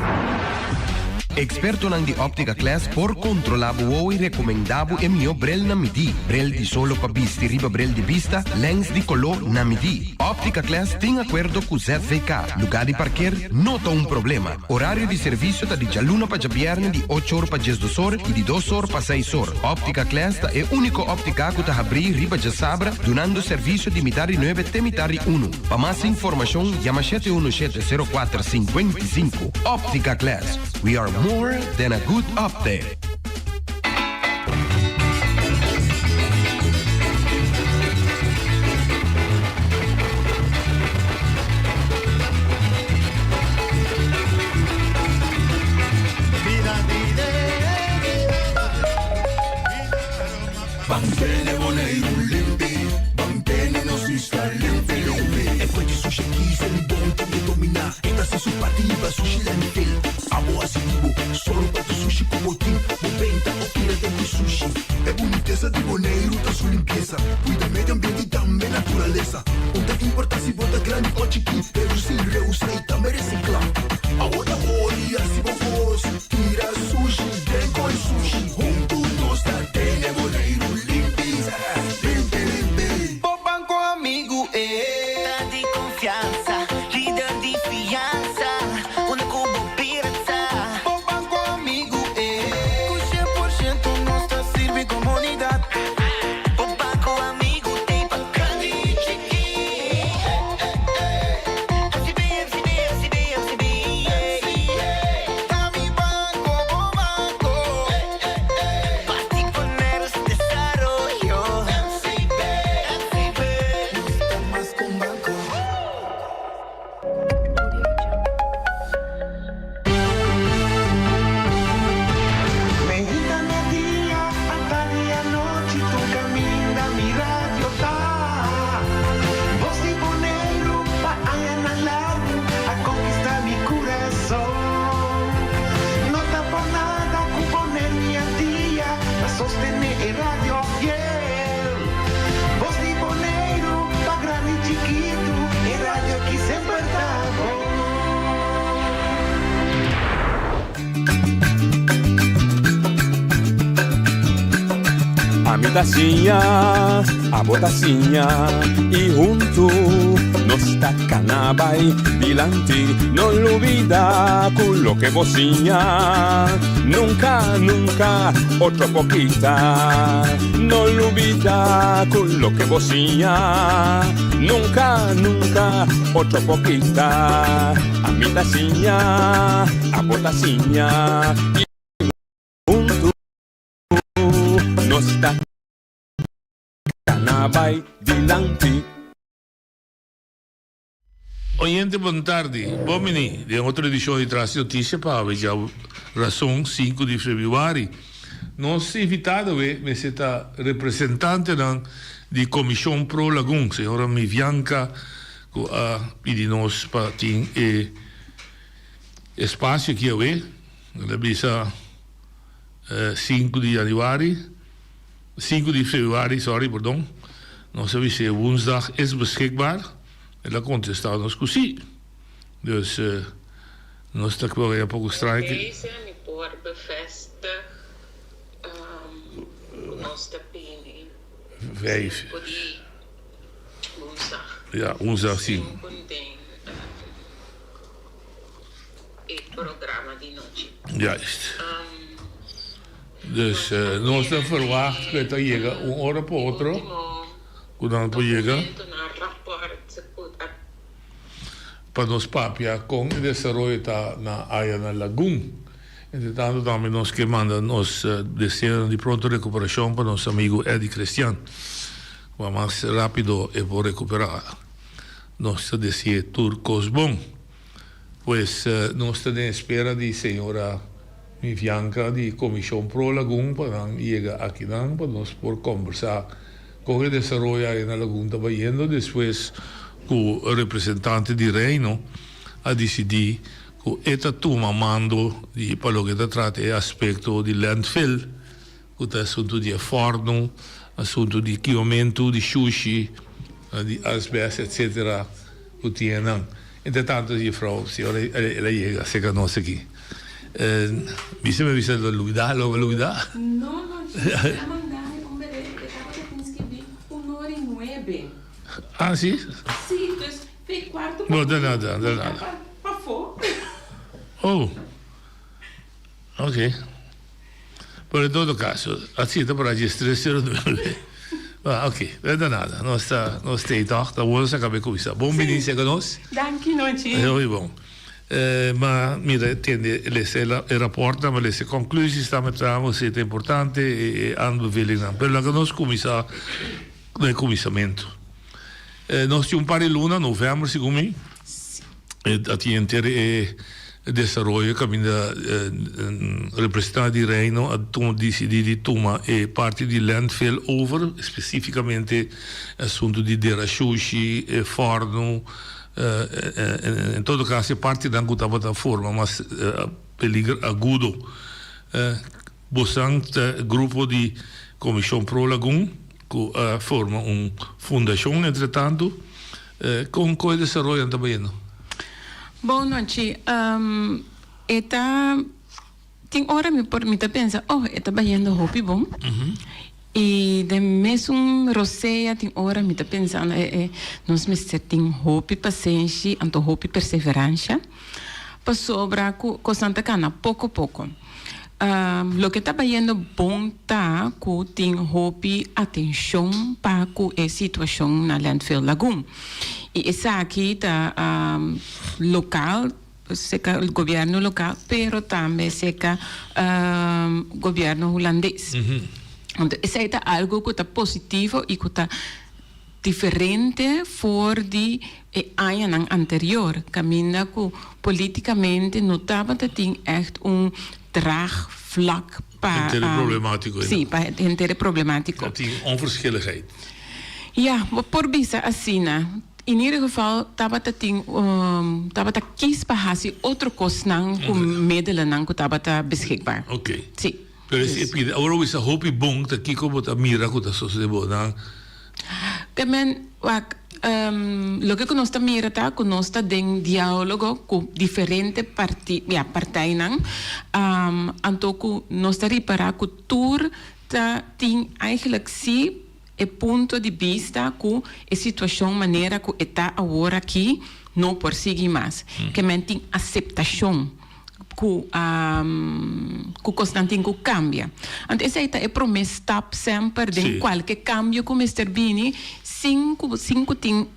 Experto nang di Optica Class por controlabo o e recomendabo e mio brel na midi. Brel di solo pa bisti riba brel di vista, lens di color na midi. Optica Class tem acordo com ZVK. Lugar de parquear, nota um problema. Horário de serviço tá de jaluna pa jabierne di 8 horas pa 10 horas e de 2 horas pa 6 horas. Optica Class tá é único óptica que tá abrir riba de sabra, donando serviço de mitari 9 até mitari 1. Pa mais informação, llama 717-0455. Optica Class. We are more than a good update. Bambene boneiro limpi, bambene no si sta limpi limpi. E poi di sushi chi se li bonti di domina. E da se su partiva sushi lentil. Amo asitivo, solo per tu sushi como team. Moventa o tira de sushi. E boniteza di boneiro da su limpieza. Cuida medio ambiente e também naturaleza. Onde que importa se bota grande ou chiquinho. Pero se reusa e também reciclar. A outra olha se vovôs. Tira sushi, deco e sushi. Junto nós tá tene boneiro limpi. Limpi, limpi. O banco amigo é de confiança, líder de fiança, único pirata. O banco amigo é com 100% nossa serve comunidade. O banco amigo tem bacana e chique. FCB. Tami banco, bom banco. Basti poner este desarrollo. FCB. Está más con banco. Medita mi día, hasta día noche, tu camina mi radio tá. Voz de boneiro, pa na largo, a conquistar mi corazón. No está por nada, con poner mi día, a sostener el radio fiel. Voz de boneiro, pa grande y chiquito, el radio que siempre está bom. A mi tacinha, a botacinha e junto nos tacanabay dilanti, no olvida con lo que vocinha, nunca otro poquita, no olvida con lo que vocinha, nunca otro poquita. A mi tacinha, a botacinha e junto nos tacanabay dilanti. Oyente, boa tarde. Bom, menino, de outra edição de Traz Notícia para ver a razão 5 de fevereiro. Nosso invitado é a representante da Comissão Pro Lagoon, senhora Mivianca, que pedi nós para ter espaço aqui, ela bisa 5 de januari, 5 de februari, sorry, pardon. Nós sabemos que woensdag is beschikbaar. Ela contestar nos così. Dus nós está wel een pouco strijken. Deze niet voor bevestigd. Nós está bem. 5. Woensdag. Ja, woensdag sim. Het programma die noite. Juist. Dus nós está verwacht que está chega hora para outro. Quando chega. Para nos papia com o desenvolvimento na área na Lagoon. Entretanto, também nós que manda nos desejo de pronta recuperação para nosso amigo Eddie Cristian. O mais rápido é por recuperar. Nós desejo turcos bom. Pois nós estamos em espera de senhora Mivianca de Comissão Pro Lagoon para chegar aqui para nós por conversar com o desenvolvimento na Lagoon trabalhando depois o representante di Reino a decidir que esta turma mando di quello che tratta l'aspetto di landfill, che è assunto di forno, assunto di chiamento di sushi, di asbest, eccetera, che tienen. Intanto die vrouw, ela llega, se conoce aquí. ¿Viste me viste lo Luida? No, siamo andati con vedere che inscrivi un'ora e 9. Ah, sì? Sì, dus fai quarto. No, da nada. Pa fo. Oh, ok. Pero en todo caso, así te para registrare ok, da nada. Non sta toch, da vuole sapere come sta. Buon benissimo con noi. Danke, noite. Heel bom. Ma mira, tiende il rapporto, ma le conclusioni stanno mettendo, siete importanti e aanbevelingen. Per la conosco nel commissariamento. Nós tínhamos um par de luna, novembro, segundo mim. A gente desarrollo camina representante di Reino a di toma e parte di landfill over, specificamente assunto di derashushi, forno, in todo caso è parte da una forma, ma peligro agudo. Bosang gruppo di Commission Pro Lagoon, che forma una fondazione, entretanto, con cui desarrollo também. Boa noite. Tem hora me pensa, está baiando hobby bom. E de mesmo roceia tem hora me pensando, nós me tem hobby paciência, anto hobby perseverança, para sobra com Santa Cana pouco a pouco. Lo que está baiando bom tá que tem hobby atenção para a situação na landfill Lagoon. E essa aqui tá local, seca o governo local, pero também seca governo holandês. Então, essa é algo que está positivo e que está diferente for de ano anterior. Caminha que politicamente não estava tem echt draagvlak para problemático. Sim, para inteiro problemático. Dat die onverschilligheid. Ja, por bisa assim, in ieder geval estava kies para fazer outra coisa não com middelen não que estava beschikbaar. Oké. Sim. Agora is a hopi bom dat kiko bot a mira que tá sucedendo, não? Também, lo que nós estamos mirando é que nós estamos em diálogo com diferentes partidos, então que nós estamos reparando que tudo tem eigenlijk sim o ponto de vista que a situação maneira que está agora aqui não pode seguir mais, que tem aceitação. Que constantemente cambia. Então, essa é a promessa sempre de qualquer cambio que o Mr. Bini, cinco tem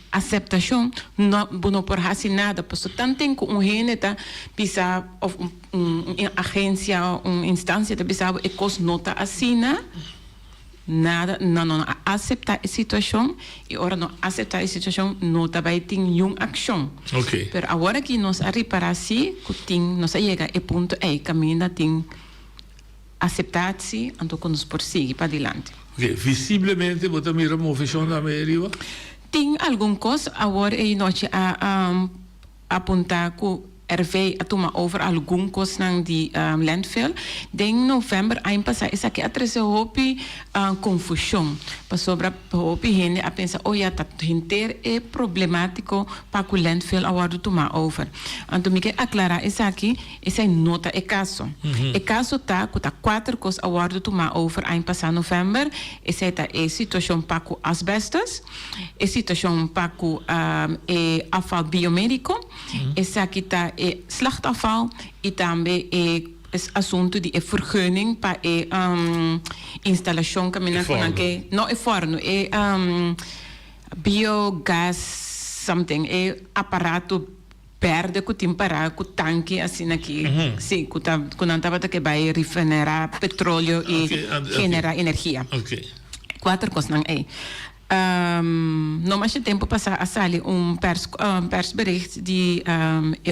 aceitação, não pode fazer nada, porque tanto tem que gênero bisa ou uma agência, uma instância, bisa e coisa nota assina, nada, não aceitar a situação e ora não aceitar a situação não também tem nenhuma ação. Ok. Pero agora que nós reparar se que tem nós chega a ponto caminho tem aceitar-se então que nós por seguir para adiante. Ok, visivelmente você mira movimento na América. Tem alguma coisa agora e nós apontar que vai a tomar over algum coisa de landfill. Em novembro, ano passado, isso aqui atrás houve confusão. Para sobre houve gente a pensar, tá inteiro é problemático para que o landfill agora tomar over. Então, me quer aclarar isso aqui, essa é nota, é caso. É caso tá, que tá 4 coisas agora tomar over ano passado novembro. Essa é a situação para que asbestos, a situação para que afval biomédico, essa aqui tá slachtafval e também é assunto de vergunning para instalação que não é forno, é biogás something, é aparato verde que tem para que tanque assim aqui, sim, que não estava que vai refinerar petróleo e generar energia. 4 coisas não é. No mais tempo passar a sair persbericht die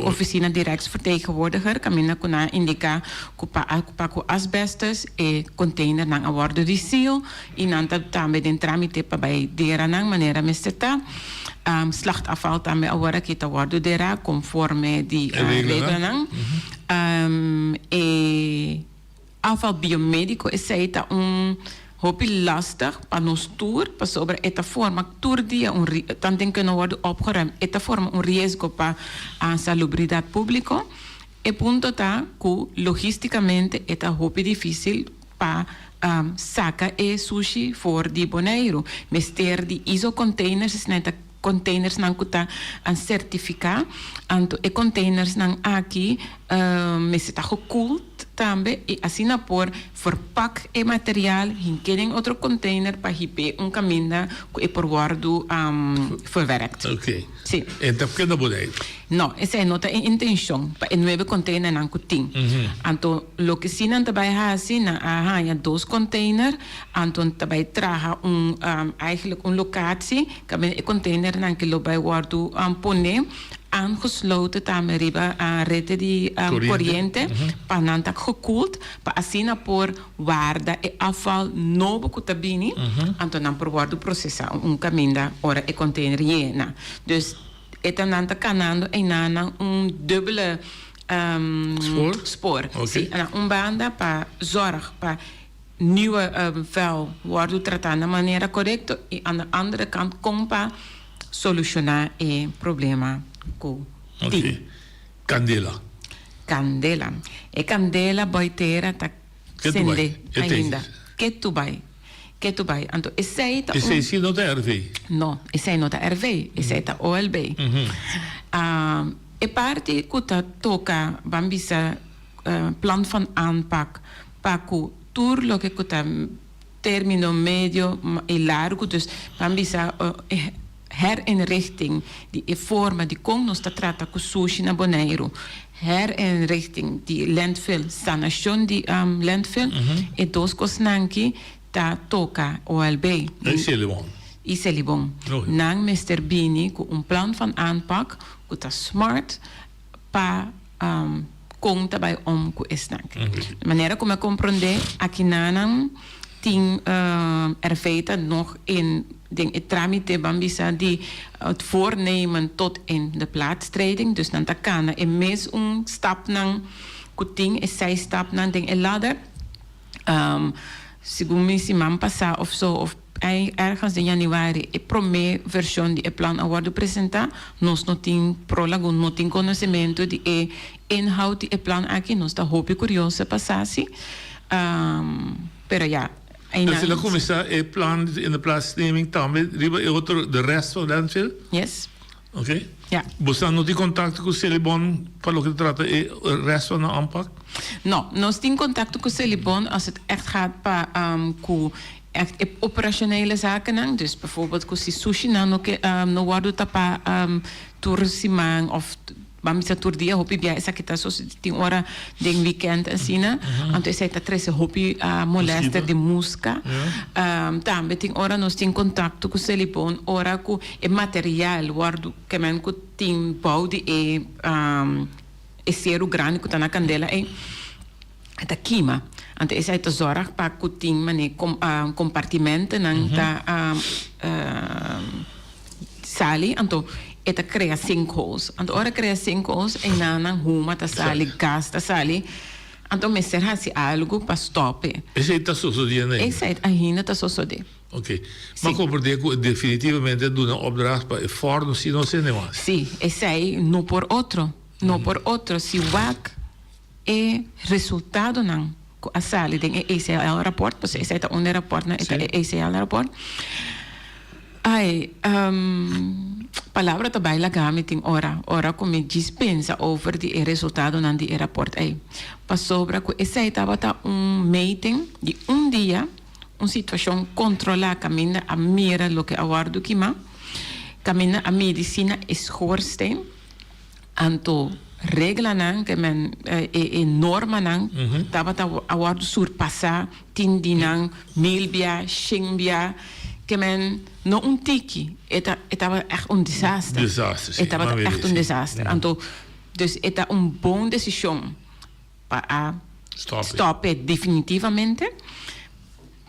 oficina de Rijksvertegenwoordiger camina que indica que para asbestos e container nang awardo de seal e nanta também den tramite para bij dera nang maneira mesteta slachtafval também agora que awardo dera conforme die regelen nang e afval biomédico é hopi lastig para nós tour para sobre esta forma tour dia tanto que não pode opgeruimd esta forma risco para a salubridade pública e ponto tá que logisticamente esta hopi difícil para saca e sushi for di Bonaire mester di ISO containers neta containers nang kuta an certificar anto e containers nang aqui meseta gekoeld também e assim por verpak e material in outro container para hiper caminho que é por guardo verwerkt. Ok. Sim. Então que não pode. Não, essa é nota em intenção para um novo container não kuting. Então, lo que sim não vai fazer na já 2 container, então vai trazer eigenlijk locatie, que é container não que lo vai guardo pone aangesloten tameriba aan rete die corriente, pananta gekoeld, pa asina por guarda e afval no bokutabini, antonan por guardo processa caminda ora e container jena. Dus etananta canando e nana dubbele spoor. Okay. Sim, banda para zorg, para nieuwe vuil worden tratado de maniera correcta en aan de andere kant compa solucionar el problema con Candela. Candela. E candela boitera ta sende ainda. Que tu vai? Anto esse ta Esse não da RV. No, esse não da RV, esse ta OLB. E parte kuta toka bambisa plan van aanpak paku tour lo que kuta termino medio e largo dus bambisa herinrichting die forma die kon nos ta trata ku sushi na Bonaire herinrichting die landfill sanation die landfill e dos kosnanki ta toka OLB Ise Libon. Nang Mr. Bini ku plan van aanpak ku ta smart pa conta bij ku esnak. De maniera como comprende aqui nanam ting feita nog in ding het tramite bambisa die het voornemen tot in de plaatstreding. Dus dan takana en mes stap nang kuting is zij stap nang ding ladder. Sigumi si man passa of zo of ergens in januari e prome version die e plan award presenta nos notin prolago notin conhecimento di e inhoud die e plan aqui nos da hopi curiosa passasi pero ja als je commissar e plan in de plaatsneming tambe de rest van landfill yes oké ja buscan nog die contacten con Celibon para lo que trata e rest van de aanpak no nos in contact con Celibon als het echt gaat pa echt operationele zaken. Dus bijvoorbeeld als sushi no waardo tapa toersimang of bamisa tourdia hopi bia esa kita so ting ora ding weekend asina. Anto esa ta trese hopi molester de musca. Tambe ting ora nos ting contacto com Celibon ora ku e material waardo kemen ku ting baudi e seru grande ku tana candela e ta kima. Ante esa ita zorg pa kuting mane compartimenten nang ta sali anto eta crea sinkholes. Anto ora crea sinkholes en nanang huma ta sali gas ta sali anto meser hasi algo pa stoppe. Esa ita sucediendo. Esa ita ahina ta sucede. Ok. Maar comprende definitivamente de una opdracht para el forno si no se ne más. Sí, esa no por otro, no por otro si wak e resultado nang a sali den ECL rapport, pues ese está un rapport na ita ECL rapport. Ai palabra ta baila gamiting ora come dispensa over die resultado nan die rapport ai. Pas sobra ku ese estaba ta meeting di dia situação controlar camina a mira lo que aguardo kima camina a medicina schoorsteen anto regla nang que men norma nang tabata award surpassa tindinang milbia shingbia que men no un tiki etaba echt un desastre etaba echt un desastre anto dus eta un bon decisión para stop it definitivamente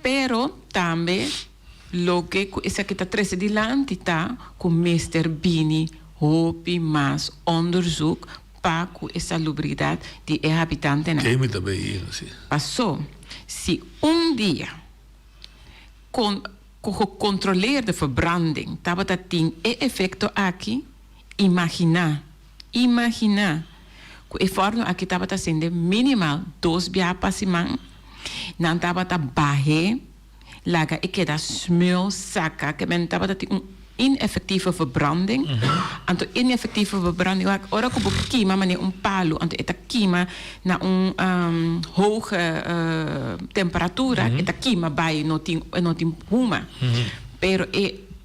pero también lo que esa que ta trece di lantita con Mr. Bini hopi mas onderzoek pa ku salubridad die habitante na. Passou, si dia controleer de verbranding, tabata ting effecto aqui, imagina ku forno aqui tabata sende minimal 2 bia pasimang, nan tabata bahe, laga ikeda smul saka, que men tabata ting ineffectieve verbranding. Anto ineffectieve verbranding, ora ko kima mane palo, anto eta kima na hoge temperatura, eta kima bij notin huma. Pero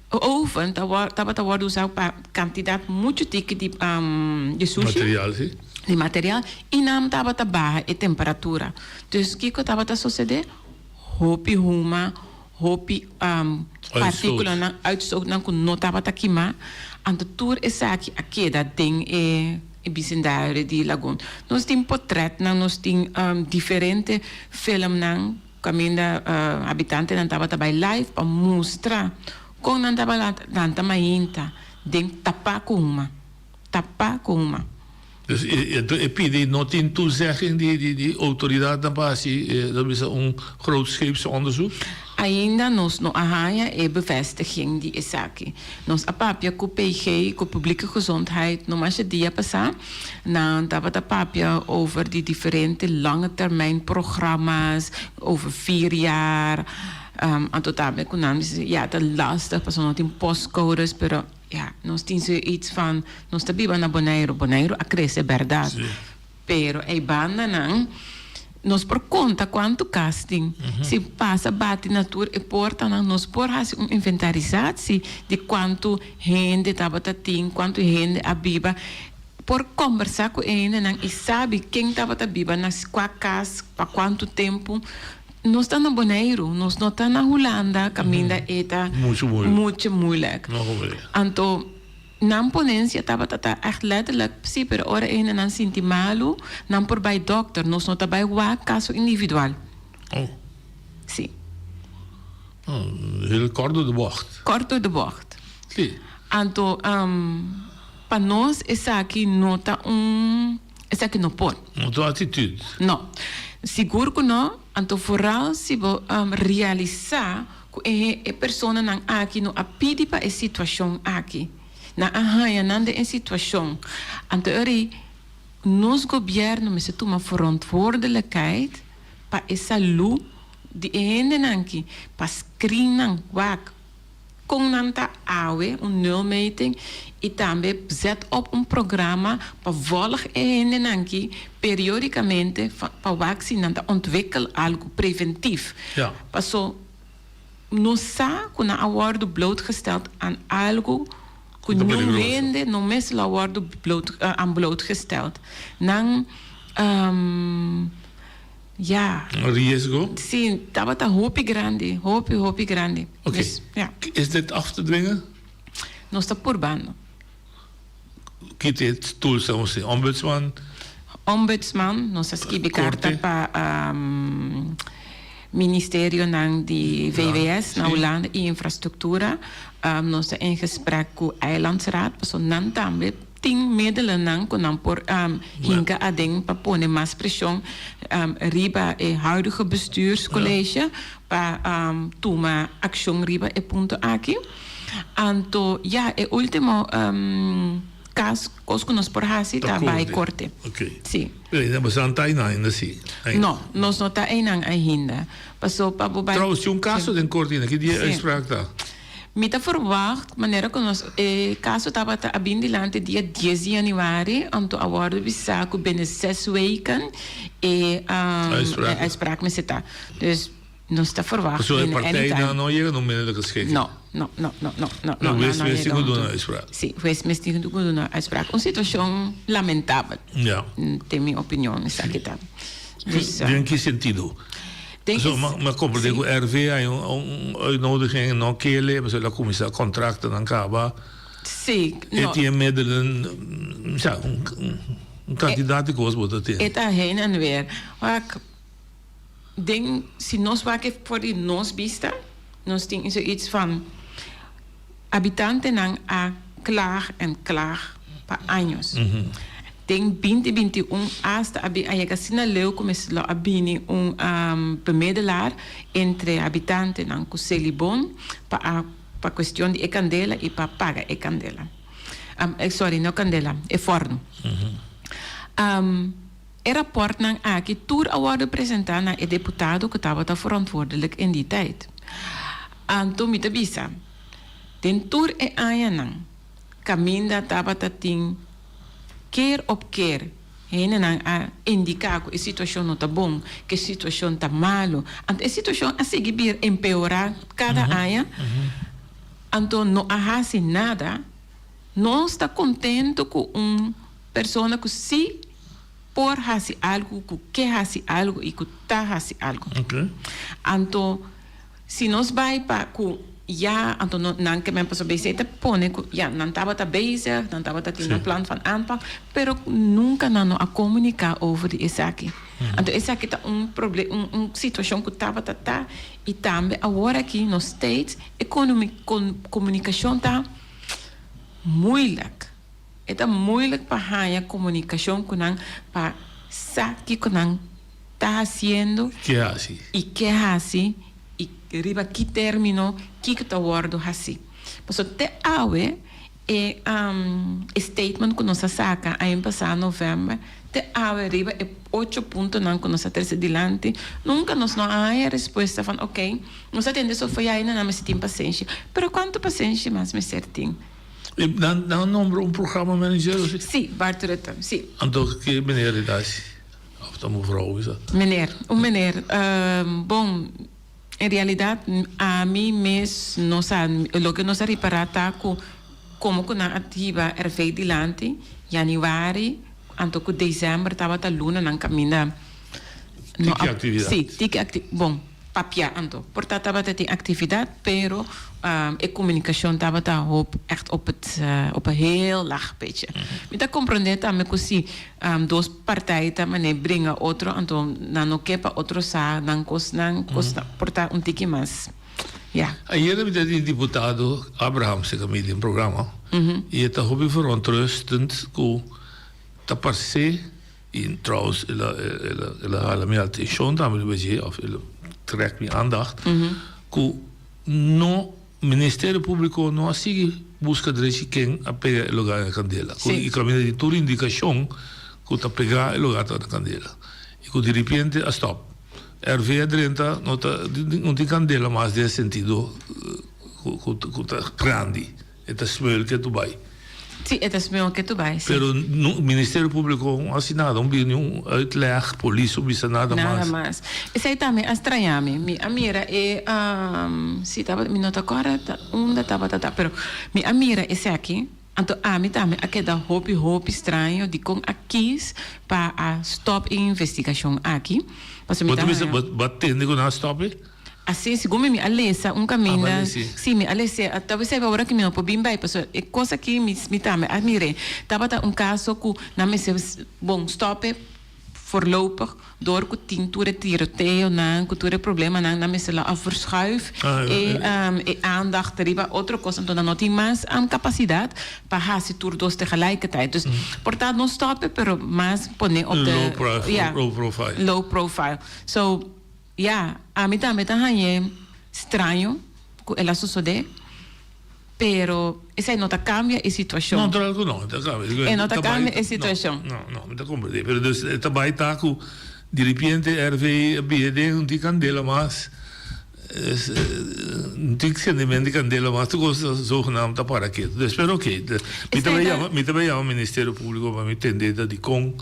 oven, tabata wordt usado para cantidad mucho tique de sushi. Material, sí. De material, inam tabata baja e temperatura. Dus kiko tabata sucede, hopi huma, hopi particula na uitstoot na kun nota batakima and the tour is aki akeda ding bicendário de Lagoon. Nós tem portret na nós tem diferente film na caminda habitante na tava by live para mostrar com na tava lá tanta mainta ding tapa kuma. Dus pide not in toezegging die autoriteit dan pas dat is een grootscheeps onderzoek. Ainda nós não arranha bevestiging die is aqui. Nós a papia com PG, com publieke gezondheid, no mais dia passar, na tava da papia over die differente lange termijn programma's over 4 jaar. En tot daarmee kon ja, te lastig, pas nog in postcodes, pero ja, nós tem zoiets van, nós tá biba na Bonaire a crescer, verdade. Sí. Pero a banda não, nós por conta quanto casting, se passa bate na tour e porta não, nós por fazer inventarização de quanto gente tava tating, quanto gente a biba, por conversar com ele não e sabe quem tava ta biba nas casa, para quanto tempo. Nós estamos na Bonaire, nós não estamos na Holanda, caminho eta muito moeilijk. Então, na ponência estava echt letterlijk, sim, pero ora een en sinti malo, não por bij dokter, nós não está bij caso individual. Oh. Sim. Heel kort door de bocht. Kort door de bocht. Sim. Então, para nós, essa aqui não está essa aqui não pode. Não tem atitude. Não. Seguro que não, então vooral se we realizar que a pessoa não aqui não pede para a situação aqui, na arranha não de a situação, então nos governo mas tu uma verantwoordelijkheid para a saúde de gente aqui, para screening wak com nanta awe nulmeting e também zet op programa para volgen en aqui periodicamente para vacinando ontwikkelen algo preventief. Ja. Paso no sa kuna awardo blootgesteld aan algo que não vende no mes la awardo aan blootgesteld. Nang ja. Riesgo? Sim, estava hopi grande. Okay. Dus, ja. Is dit af te dwingen? Nós está por bando. Kit het tool soms ombudsman, nós escrevi carta para Ministério de VWS na Holanda e infrastructura. Nós estamos em gesprek com a Eilandsraad, so nan também tem middelen nan kon por hinka ading para pôr mais pressão riba e huidige bestuurscollege para tomar ação riba e ponto aqui. Anto ja, e último caso que nós por hasi tá vai corte. Okay. Sim. Mas não está ainda sim. Não, nós não está ainda. Passou para o bairro. Trouxe caso de corte que dia uitspraak tá. Mita verwacht, maneira que nós caso estava abindilante dia 10 de januari, anto awardo bisaco binnen 6 weken e uitspraak me zit. Dus nós está verwacht. Zo een partij não chega no meio da geschikt. Não. O Westminister doet een uitspraak. Sim, o Westminister doet een uitspraak. Uma situação lamentável. Ja. Tem minha opinião nessa aqui tá. In que sentido? Maar kom, de RV há uitnodiging en nog keer maar zullen commissaris contracten dan kaba. Sim. E tinha middelen, ja, kandidaat ik was wat dat is. Eta heen en weer. Wak denk, si nos waken voor die nos vista, nos ding zoiets van habitanten nang a klaag en klaag pa años. Denk 2021 hasta ayaga sinaleu começou a abini bemiddelaar entre habitanten nang Cuselibon pa questão de candela e pa paga candela. Sorry, não candela, forno. E rapport nang aqui tour award apresentar na deputado que estava verantwoordelijk in die tijd. Anto mita bisa. Den tour aya nang caminda estava tating keer op keer heen nang indicar que a situação não está bom, que a situação está malo. Ant a situação a seguir empeorar cada aya. Anto não há nada. Não está contente com pessoa que se por hacer algo, que hace algo y que está hace algo. Okay. Anto si nos vai para ja, então não que men passo bezig te pone, ja, não estava tá bezig, não estava tá tendo plan van aanpak, pero nunca não a comunicar over die isaki. Então esse aqui tá problema, situação que estava tá e também agora aqui nos States, comunicação tá moeilijk. Het is moeilijk para a comunicación con para saber qué está haciendo y qué hace y arriba qué término qué está guardando así. Pues te awe statement que nos saca a empezar noviembre te awe arriba 8 puntos nan que nos atrás delante nunca nos no hay respuesta van okay nos atende eso fue ahí na me sitim paciencia pero cuánto paciencia más me certin. Dan nombre programma manager? Sim, Bart Rutte, sim. Então, que meneer is dat? Of dan mevrouw is dat? Meneer, meneer. Bom, em realidade, a mim mesmo, o que nós reparamos como que na ativa veio delante, januari, então que dezembro estava a luna na caminha. Que atividade? Sim, que atividade. Bom, papia, então. Portanto, estava a ter atividade, pero a comunicação estava echt op een heel laag pitje. Met dat compreender também que se duas partijen também brengen outro, então não quepa outro sa, não costa portar tiki mais. Ja. Ayer heb ik deputado Abraham se camide in programa. E het hobby verontrustend que ta parse in trouwens ela me atenção também beje of trekt me aandacht que no Ministério Público não assim busca direito quem a pegar o lugar na candela. E caminha de toda indicação que está pegar o lugar na candela. E que de repente a stop. RV 30 não tem candela mais nesse sentido que está grande. É a smell que tu vai. Sim, é a smell que tu vai. Pero o Ministério Público não assinado, não nenhum uitleg, polícia, não bisa nada mais. Nada mais. Isso aí também estranha-me. A mira é, se estava, me nota agora, onde estava, pero me a mira esse aqui, então a mim também, aqui dá hope estranho de com aqui para a stop investigação aqui. Mas batendo com a stop? Assim, segundo me alessa caminho, sim, me alessa, talvez seja agora que me não pode bem, pessoal, é coisa que me também admirei. Tava caso que não me se bom stop voorlopig door que tinture tiroteio não, que ture problema não me se lá verschuif e aandacht riba outra coisa, então não tem mais capacidade para fazer tudo dos tegelijkertijd. Dus portanto não stop, pero mais pone op de low profile. So ja, a mí también es extraño que ela sucede, pero esa no te cambia la situación. No, claro que no, te cambia. No te cambia la situación. No, me comprende. Pero esta baita que de repente RV BD não tem candela mais, não tem sentimento de candela mais, tu gosta zogenaamd para quê? Dus pero ok, me também chama o Ministério Público para me entender de com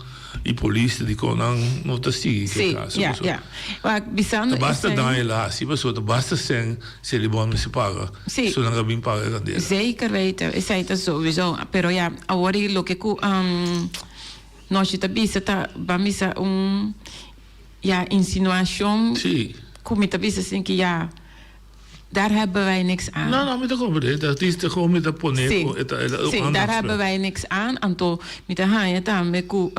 e polícia de com não te sigue que caso. Sim, basta dar lá, se você basta sem se ele bom se paga, se não bem paga candela. Zeker weten, is het sowieso, pero ja, agora lo que nós está bisa tá bamisa insinuação. Sim. Kom je assim que ja, daar hebben wij niks aan. Nou, met de comedy, dat is gewoon met de pone. Sim, daar hebben wij niks aan. Anto, met de haia também que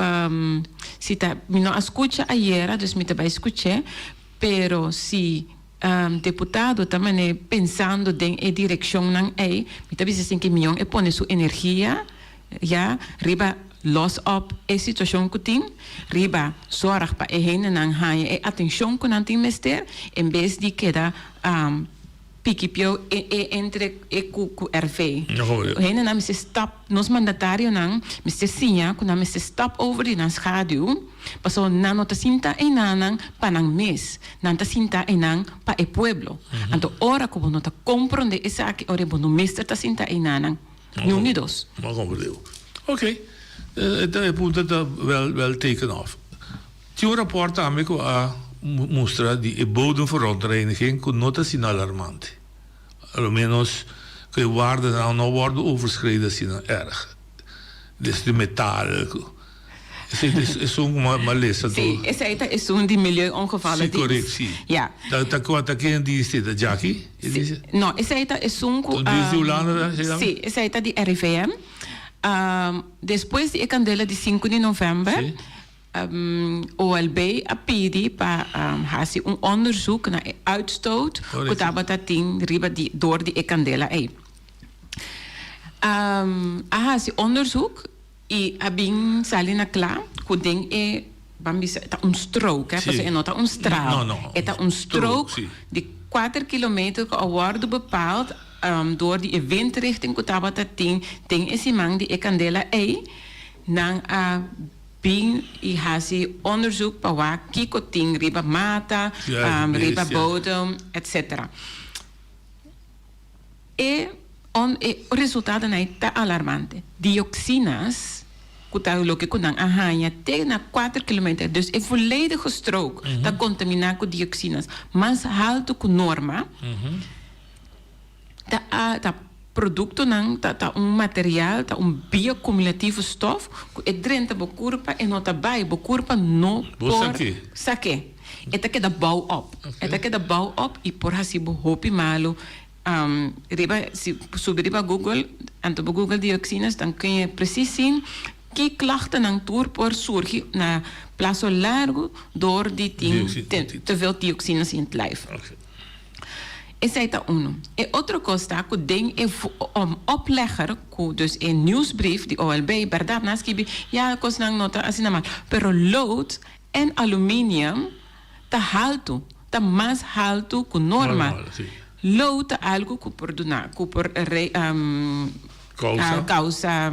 se tá, me não escuta ayer, dus met de bij escuche, pero si deputado também pensando em direção não é, met de assim que milhão e pone sua energia, ja, riba los op a situação que tem, riba zorg para a gente não ganha e atenção que não tem mestre, em vez de queda piquipio entre o RV. A gente não se stop, nos mandatário não, se sinha que não se stop over de nas rádio, passou não te sinta em não para não mes, não te sinta em não para o pueblo. Então ora que não te compreende essa que ora não mestre te sinta em não, unidos. Não compreendeu. Ok. Dat punto está wel taken off. Tinha rapport também que mostra de bodemverontreiniging que não está alarmante. Ao menos que a waarden nou worden overschreden zijn erg. Dus de metal. Es un malesa. Sí, esa es un de milieuongevallen. Sí, correct, sí. Ja. Dat ken die is dit, Jackie? Sí. No, esa es un... Sí, esa es de RIVM. Después de candela de 5 de november... Sí. OLB apedi para hacer un onderzoek naar uitstoot door die candela. Hace onderzoek e abing sali na klaar ku ding ta un stroke, Sí. parce nota un straal. No. Eta un stroke sí. die 4 kilometer worden bepaald door die windrichting ku tabata ting is imang die candela nang bing i hasi onderzoek pa wa kiko ting riba mata, riba bodem, etc. Resultaten zijn te alarmante. Dioxinas, lo que kunang ahanya tegen 4 kilometer, dus een volledige strook, dat contamina con dioxinas, mas alto con norma, dat producto nang ta un material, ta un biocumulativo stof, e drenta bokurpa e nota bai bokurpa no por sake. Eta que da bouw op. Eta que da bouw op e por hasibo hopi malo. Si subir Google, en op Google dioxinas, dan kun je precies zien que klachten ang toer por surgir na plazo largo door die te veel dioxinas in het lijf. Okay. Esa é uno. E outro costa que ding oplegger, dus een nieuwsbrief die OLB, verdad, naskibi, ja, kost nang nota asinamal. Pero lood en aluminium ta halto, ta más halto ku norma. Lood ta algo ku por causa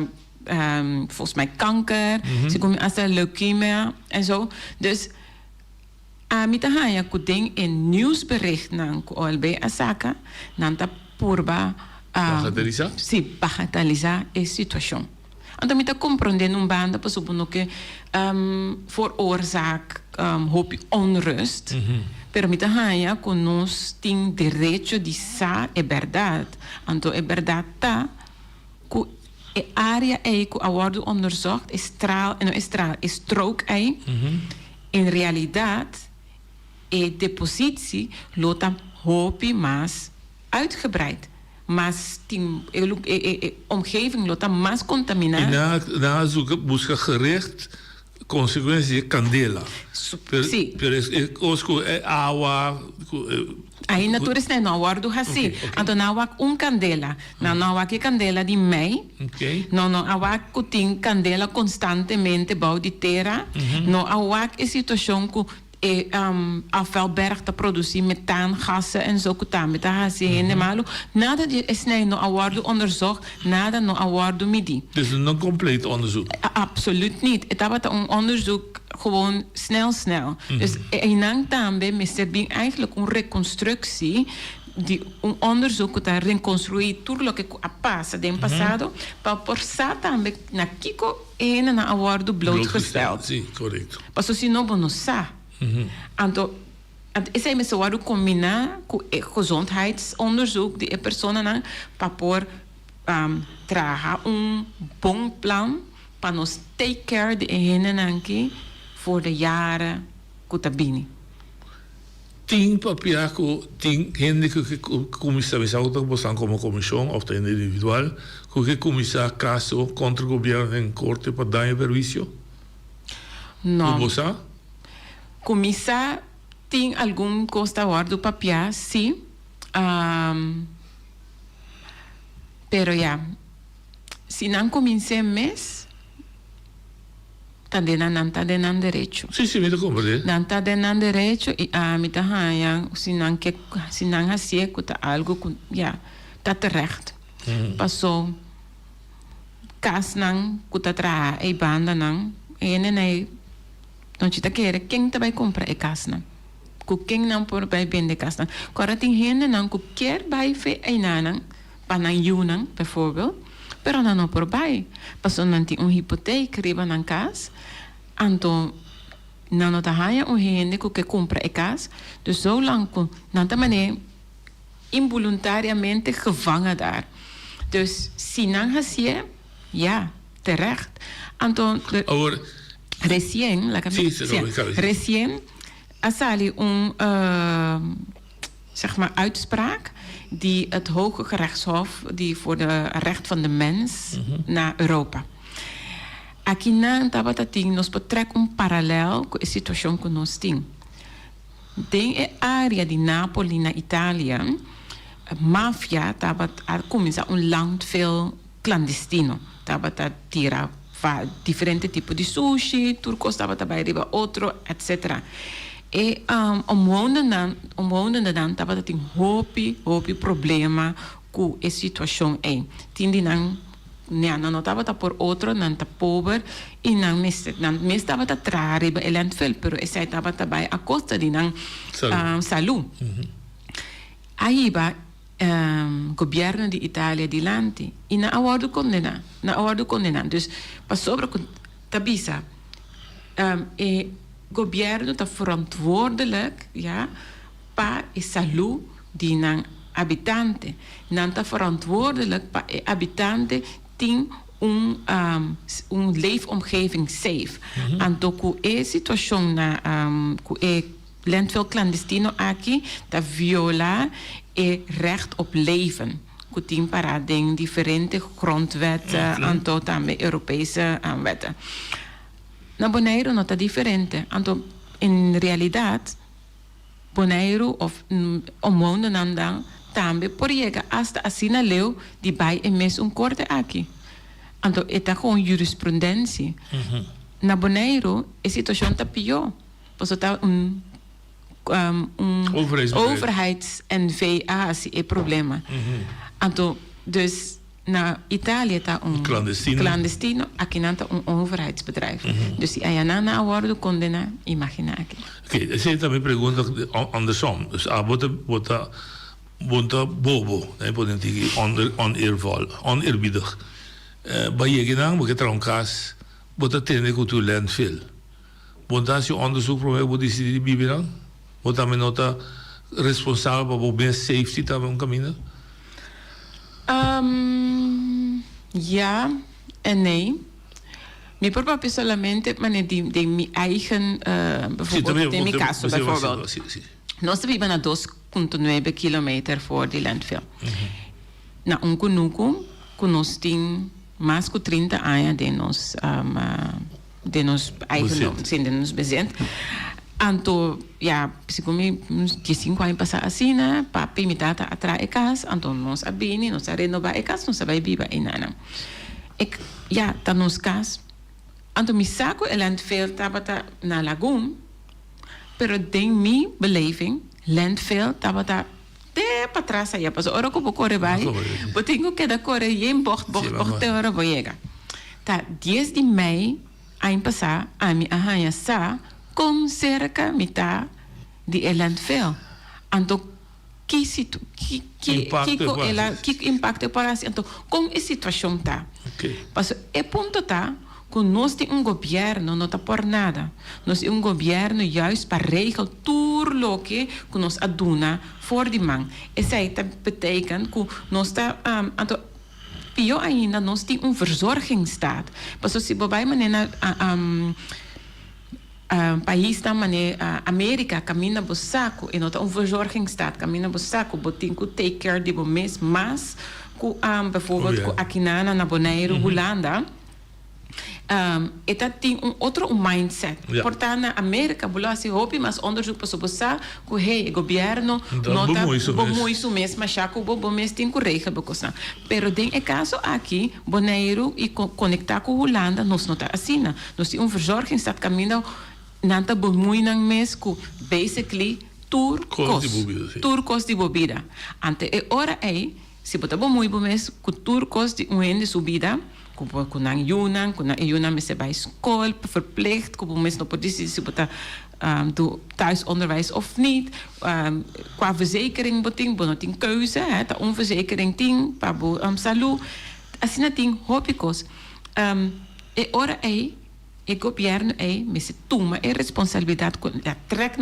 volgens mij kanker, ze komen als leukemie en zo. Dus mitahaya ku ding in nieuwsbericht nang ku OLB asaka nanta purba bagatelizar a situação. Então mita compreender num banda pas op que veroorzaak hoop onrust. Pero mitahaya ku nos ting derecho de sa e verdad. Anto e verdad ta ku e area ku award onderzocht is straal is strook in realidad de positie loopt hopi mas uitgebreid. Mas de omgeving loopt mas contaminada. Na busca gericht consequência candela. Sí. Pero osco agua. Aí na tourist na awardo hasi. Então na awak candela. Na awak candela de mei. No awak kuting candela constantemente bau de terra. No awak situação ku afvalberg te produceren methaangassen en zo met malo. Nada is no awardo onderzocht, nada no awardo midi. Dus een compleet onderzoek? Absoluut niet. Het was een onderzoek gewoon snel. Dus inang tambe Mr. Bing eigenlijk een reconstructie die un onderzoek dat reconstruir tudo lo que passa del passado para forçar também na kiko na awardo blootgesteld. Sí, correcto. Paso si no bono sa. Anto is hij met z'n waarde combina met gezondheidsonderzoek die personen pa por traga un bon plan pa nos take care de henenanki voor de jaren kutabini. Tien papiaco, tien gente que comisariado como comisión of de individual, que comisar caso contra el gobierno en corte para daño perjuicio. No. ¿Cómo sa? Comisa tem algum costa guardo papia, sim. Pero ya, se não comecei mês, não tá denan direito. Sim, me compreende. Não tá denan direito e me tá hanhang, se não hacer tá algo, ja, tá terecht. Passou, cas não, tá tra, e banda não, e nem não te quer quem te vai comprar a casa ku quem não por vai vender casa agora tem gente não que quer vai fe ainda para não yunan bijvoorbeeld pero não por vai passou não tem hipoteca riba na casa então não tá haya gente que compra a casa dus zolang ku não tá mané involuntariamente gevangen daar dus se não hacia ja terecht então agora recién, recién sali zeg maar uitspraak die het Hoge Gerechtshof die voor de recht van de mens naar Europa. Aqui na tabatating nos betrek parallel com a situação que nós temos. Den área de Napoli na Itália, mafia começa land veel clandestino. Tabata tira differente tipo de sushi, turcos tabata bij riba outro, etc. E omwonenden dan tabata ting hopi problema com a situação é. Tindi nan não estava por outro, não está pobre e não me estava a trazer para o landfill, pero essa estava também a costa de não saúde. Aí va governo de Itália dilante e na acordo condenar, dus pas sobre tabisa e governo está verantwoordelijk, ja, para a saúde de não habitante, não está verantwoordelijk para a habitante leefomgeving safe. En ook de situatie na landfill clandestino aqui dat viola het recht op leven. Kutin parading differente grondwetten en tot aan de Europese wetten. Na Bonaire nota differente. En in realiteit Bonaire of omwonenden dan também por llegar hasta asina leu de bij en mes corte aqui. Então, é com jurisprudencia. Na Bonaire, a situação está pior. Porque está overheids-NVA é problema. Então, dus na Itália está clandestino, aqui não está overheidsbedrijf. Dus se aí não acordo condena, imagina aqui. Ok, você também pergunta andersom. Dus bota bobo, podem dizer oneerbiedig. Bij je gedaan, moet je trouwens, moet dat tegen de landfill. Want als je onderzoek probeert, moet je die bibi dan? Moet dat men nota responsabel voor meer safety dat we een camino? Ja en nee. Mi proprio solamente, maar de mijn eigen, bijvoorbeeld in mijn caso bijvoorbeeld. Nós viven a 2,9 kilometer voor die landfill. Na Unkunuku, nós temos mais de 30 anos de nos eigen, de nos bezit. Então, ja, segundo 15 anos passar assim, né? Papi me dá atrás casa, então nós abini, nós renovar a casa, nós vai viver em nana. Ja, tá nos cas. Então me saco o landfill tava na lagoon, pero den mi beleving landfill tava de para trás aí, pas ora como corre vai. Eu tenho que dar corre em bocht te ora vou chegar. Tá 10 de maio ano passado a mim arranha sa com cerca metade de landfill. Então que impacto para assim, então com a situação tá. Pas é ponto tá que nós temos governo não está por nada. Nós temos governo juist para regelen tudo que nós aduna voor die man. Isso aí betekent que nós está pior ainda nós temos verzorgingsstaat. Pas se bij maneira país da maneira América caminha bo saco e nota verzorgingsstaat caminha bo saco botin que take care de bo mês mas que bijvoorbeeld aqui na Bonaire Holanda tem outro mindset. Portanto, na América, se houve mais onderzoek para saber que o governo não isso mesmo, mas já que o bom mês tem que regrar. Pero tem caso aqui, Bonaire e conectar com Holanda, nós não está assim. Nós temos verzorging staat caminho não está bom muito mês que basically turcos de bebida. Ante é hora aí, se botar bom muito mês que turcos de de subida. Kunang Yunan met bij school verplicht, mensen op positie ze moeten thuisonderwijs of niet. Qua verzekering bonoting keuze, de onverzekering ting, pabo salu. Als je ting hopikos, ora e governo met se toma responsabilidade trek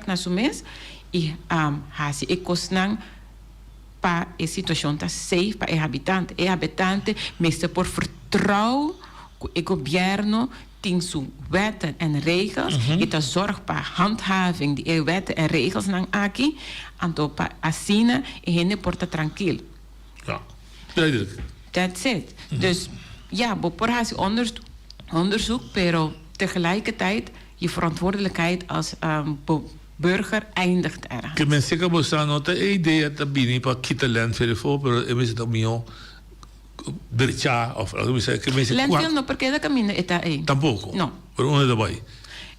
na su mes e hasi e kosnang para a situação está safe para o habitante. O habitante, mas por vertrouwen que o governo ting su wetten en regels. Het zorg pa handhaving die wetten en regels nang aki. Anto pa asina en hende porta tranquil. Ja, duidelijk. That's it. Dus ja, bopor onderzoek, pero tegelijkertijd je verantwoordelijkheid als burger eindigt er. Que me seca bossa nota e idea ta bini pa kita land verifo, pero e me se mio bercha of algo me se que me se landfill no porque da camina eta tampoco. No. Pero uno de bai.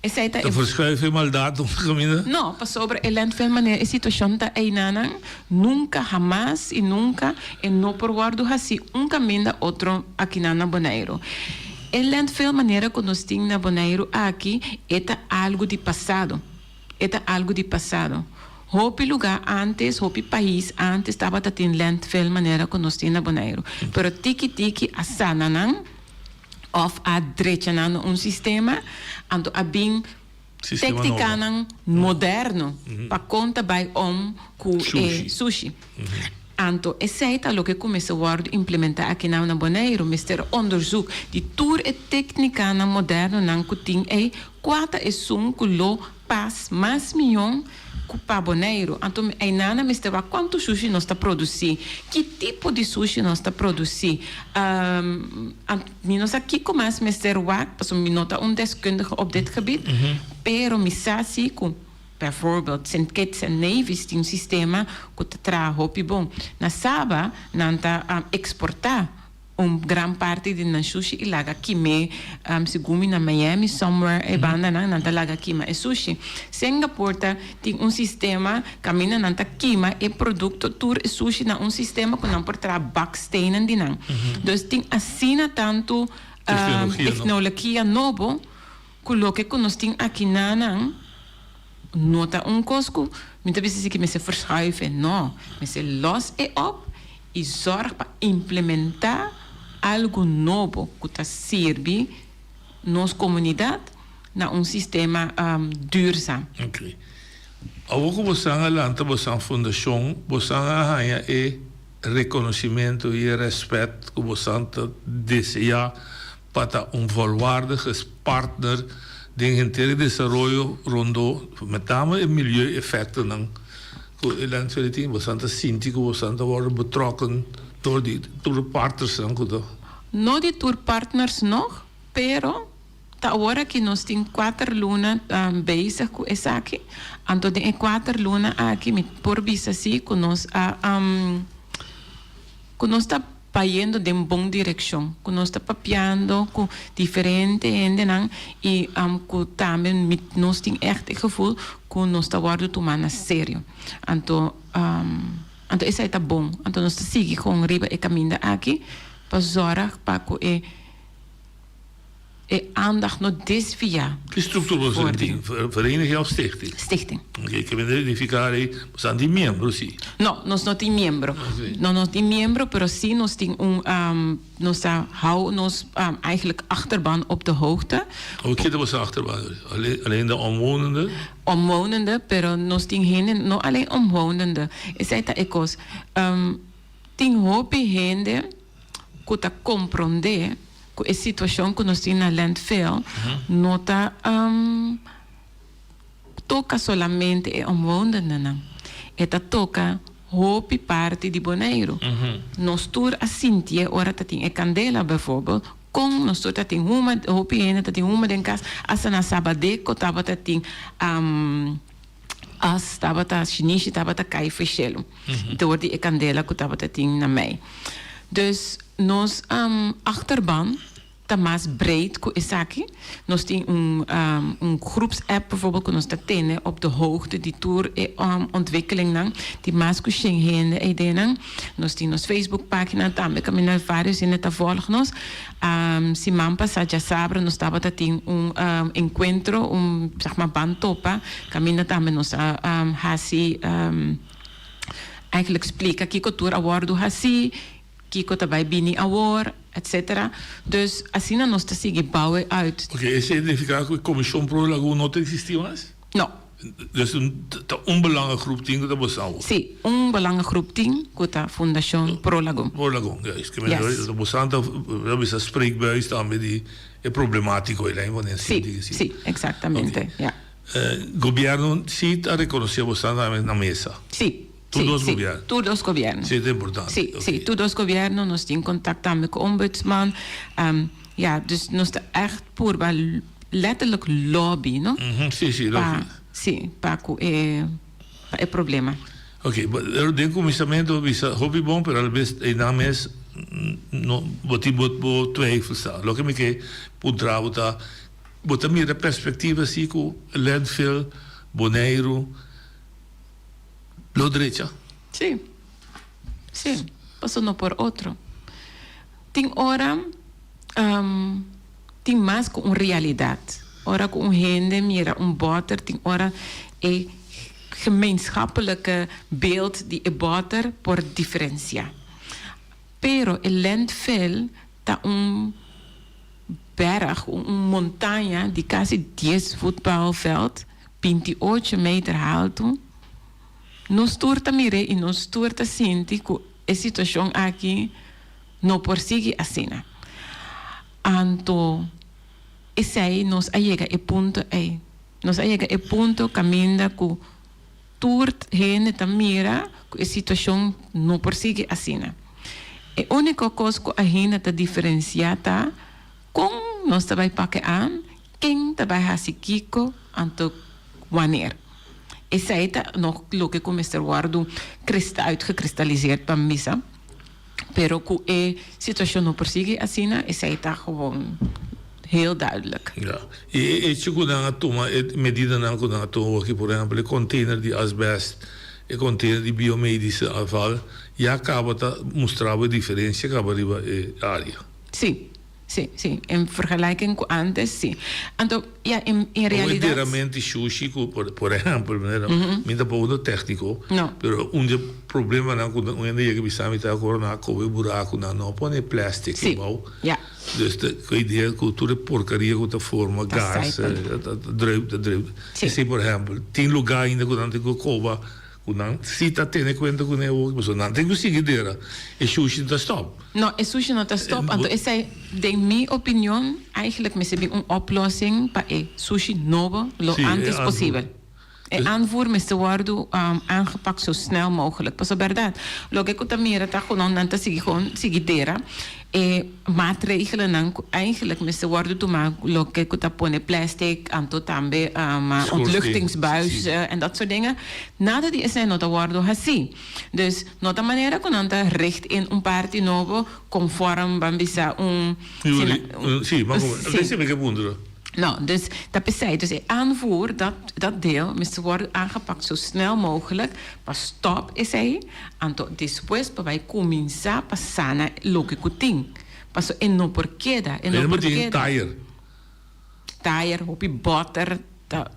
Te verschuiven maldad om camina? No, pas sobre el landfill maneira a situação ta einana nunca jamás e nunca e no por guardo assim caminho outro aqui na Bonaire. El landfill maneira que nós temos na Bonaire aqui é algo de passado. Hopi lugar antes, hopi país antes estava tendo landfill maneira que nós temos na Bonaire. Pero tiki asana of a drechanando sistema anto abing técnica moderno para conta by ku sushi. Anto essa lo que começou a implementar aqui na Bonaire, mister onderzoek die tour e técnica moderno nan kuting quata kulo pas mas milhão para Bonaire. Então, aí nana mister quanto sushi nós está produzindo, que tipo de sushi nós está produzindo. Nós aqui começa mister parce que nota deskundige op dit gebied, pero misasi com bijvoorbeeld St. Kitts en Nevis die sistema que tra hopi bom. Na Saba nanta exportar gran parte de na sushi e laga kime segumi na Miami somewhere e banda nanta laga kima e sushi. Singapore tem sistema camina nanta kima e produto tour e sushi na sistema que não por tra bakstenen dinang. Dus tem assina tanto tecnologia novo que que nós tem aqui nanang nota cosco, muitas vezes que me se verschuiven, não, me se los op e zorg para implementar algo novo que sirve nossa comunidade na sistema duurzaam. Okay. Algo que você alanta, você fundação, você ganha reconhecimento e respeito que você deseja para volwaardige partner de inteiro desenvolvimento rondo met name het milieueffecten dan het land van het we zijn te sinti we zijn te worden betrokken door de partners dan goed. No die tour partners nog, pero ta hora que nós tem 4 luna bezig com essa aqui, anto de 4 luna aqui met por visa assim que nós tá yendo de boa direção, que nós está papiando com diferente gente e que também nós tem echt gevoel que nós está guardando tomando sério. Então isso é bom. Então nós está seguindo com riba e caminho aqui para zorg para que aandacht no desviar. Que structuur was het ding? Vereniging of stichting? Stichting. Okay, que me identificarei, são de membros, sim? Não, nós não temos membro. Nós temos membro, pero sim nós temos nós houden ons eigenlijk achterban op de hoogte. Hoe kent was de achterban? Alleen de omwonenden? Omwonenden, pero nós temos geen, não alleen omwonenden. Is dat ecos? Tem hopi gente que ta compreender a situação que nós temos na landfill não está toca solamente a omwonenden. Esta toca hopi parte de Bonaire. Nós tour a Cynthia, ora tem a Candela bijvoorbeeld, com nós tour tem uma hopi ene tem uma den cas asa na Sabadeco tava tem as tava ta Shinichi tava ta kai fechelo. Então wordt die Candela que tava tem na mei. Dus nós achterban tá mais breed que essa aqui. Nós temos groepsapp bijvoorbeeld que nós tenen op de hoogte die tour ontwikkeling nang die mais que heen ideeën nang. Nós temos nos Facebook pagina também que mina vários in het volgen nós. Si mampa sa já sabra nós tava tem encontro zeg maar bantopa camina também nós hasi eigenlijk explica que tour awardo hasi Kiko daarbij bini award, etc. Dus assim nós está seguindo bouwen uit. Oké, esse identificar que a comissão pro lagoa não existia mais? Não, Dus een belangrijk groep 10 dat was al. Sim, belangrijk groep 10 kuta Fundación Pro Lagoon. Pro Lagoon, ja. Dat was aan dat is een spreekbuis dan met die problematico in van een sí, sí, exactamente, okay. Ja. Gobierno sí ha reconocido bastante en la mesa. Sí. Todos los gobiernos. Todos los gobiernos. Sí, es importante. Sí, okay. Sí, todos los gobiernos nos tienen contacto met de ombudsman. Ja, dus nos está echt por letterlijk lobby, ¿no? Sí, sí, lobby. Sí, para el problema. Ok, pero de comissamento visa hobby bom, pero al vez en la mes no botibo twijfel sta. Lo que me que putra bota mira perspectiva assim com landfill, Bonaire, lo derecha. Sí. Sí, paso no por otro. Tem hora tem mais com realidade. Ora com gente mira boter tem ora gemeenschappelijke beeld die boter por diferencia. Pero el landfill ta berg, montaña die casi 10 voetbalveld, 28 meter alto. Nos turta mire y nos turta sinti que a situación aquí no persigue así. Anto ese ahí nos llega el punto ahí. Nos llega el punto caminda que turt gente tamira que a situación no persigue así. E única cosa que a gente ta diferenciata com nós também paquean quem também há kiko anto wanneer. Esse aí tá nog lo que começar guardo uitgekristalliseerd para missa. Pero que a situação não persigue assim, esse aí tá gewoon heel duidelijk. Ja. E chico dan toma medida dan ko dan to que por exemplo, container de asbest, e container de biomedische afval, ja acaba ta mostrava diferença acaba riba área. Sim. Sí, sí, en vergelijking con antes, sí. Entonces, ya, en realidad... Enteramente sushi, por ejemplo, mientras por uno técnico, no. Pero un problema no cuando un día que bisami está corona cobre buraco no pone plástico, sí, ja. Dus de idea cultura porcaria com a forma gas, druip. Sí. Sí, por ejemplo, tem lugar ainda quando tem coba, quando se tá tendo conta com o mas não tem conseguir e sushi está stop. No, el sushi no está stop. Entonces, de mi opinión, eigenlijk me se een oplossing para el sushi novo lo antes posible. El aanvoer me se worden aangepakt zo snel mogelijk. Pas op verdad. Lo que ik también está gewoon nanta sigidera. Maatregelen dan eigenlijk me se worden toe maar lo que ik pone plastic anto tambe ontluchtingsbuis en dat soort dingen. Nada die zijn nota worden assim. Dus nota manera con anta richt in un party novo conform bambisa Sim, maar deixa me que wonderen. Nou, dus dat betekent dus aanvoer dat deel moest worden aangepakt zo snel mogelijk. Maar stop is hij. En después para começar a passar na lo que cutin. Paso en no por queda, en no por queda. Tire, hopi butter, dat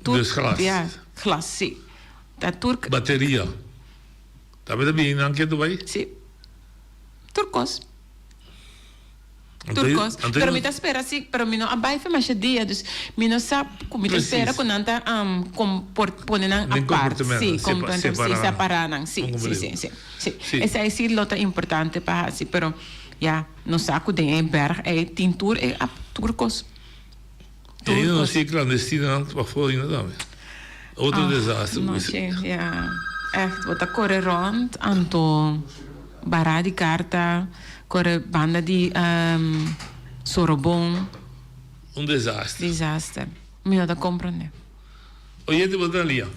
dus glas. Ja, glas, sí. Dat turk. Bateria. Dat ben je een keer erbij? Sí. Turcos. Turcos, pero me espera sí, pero me no abai fe más dia, dus me no sabe como me espera con anta ponen aparte, sí, separan, sí. Esa es sí lo tan importante para así, pero ya no saco de berg tintur turcos. E não sei clandestino para fora ainda dá. Outro desastre. No, ja, echt wat dat corre rond, anto baradi carta. Corre banda di Sorobon. Un Desastre. Mi da comprende. Oye, te botan lía.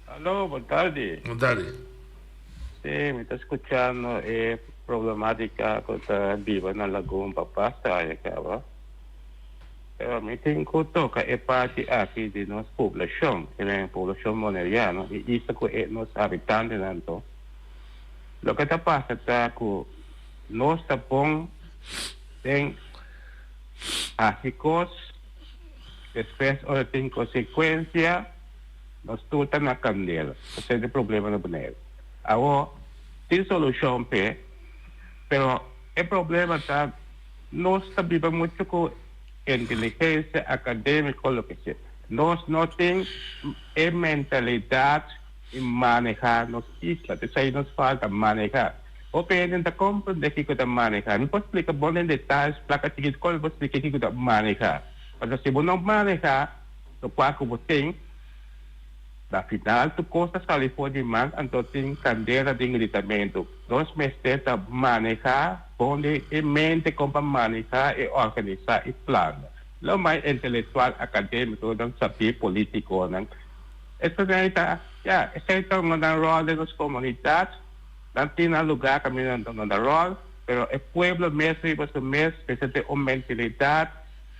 Aló, buenas tardes. Buenas tardes. Sí, me está escuchando. Problemática que está viva en la laguna Papasta, ya acaba. Pero a mí tengo toca es parte aquí de nuestra población, que es la población moneriana, y eso que es nuestros habitantes tanto. Lo que está pasando es que nós tapón tem ágicos, después ahora tem consequência, nós tudo na candela, esse é o problema no Bonaire. Agora, tem solução, pero o problema está, nós vivemos muito com inteligência acadêmica, o que seja. nós não temos a mentalidade de manejar nossa isla. Isso aí nos falta manejar. O PN da compreender que está manejar. Não posso explicar bom em detalhes, placa seguinte, qual eu vou explicar que está manejar. Mas se você não manejar, o qual que você tem, na final, tu costa sair fora de mão, então tem cadeira de engritamento. Nós tenta manejar, onde a mente como manejar e organizar e plano. Não mais intelectual, acadêmico, não saber político, não. Essa é uma rol das comunidades, não tem lugar caminhando na rol, mas o povo mesmo, precisa ter uma mentalidade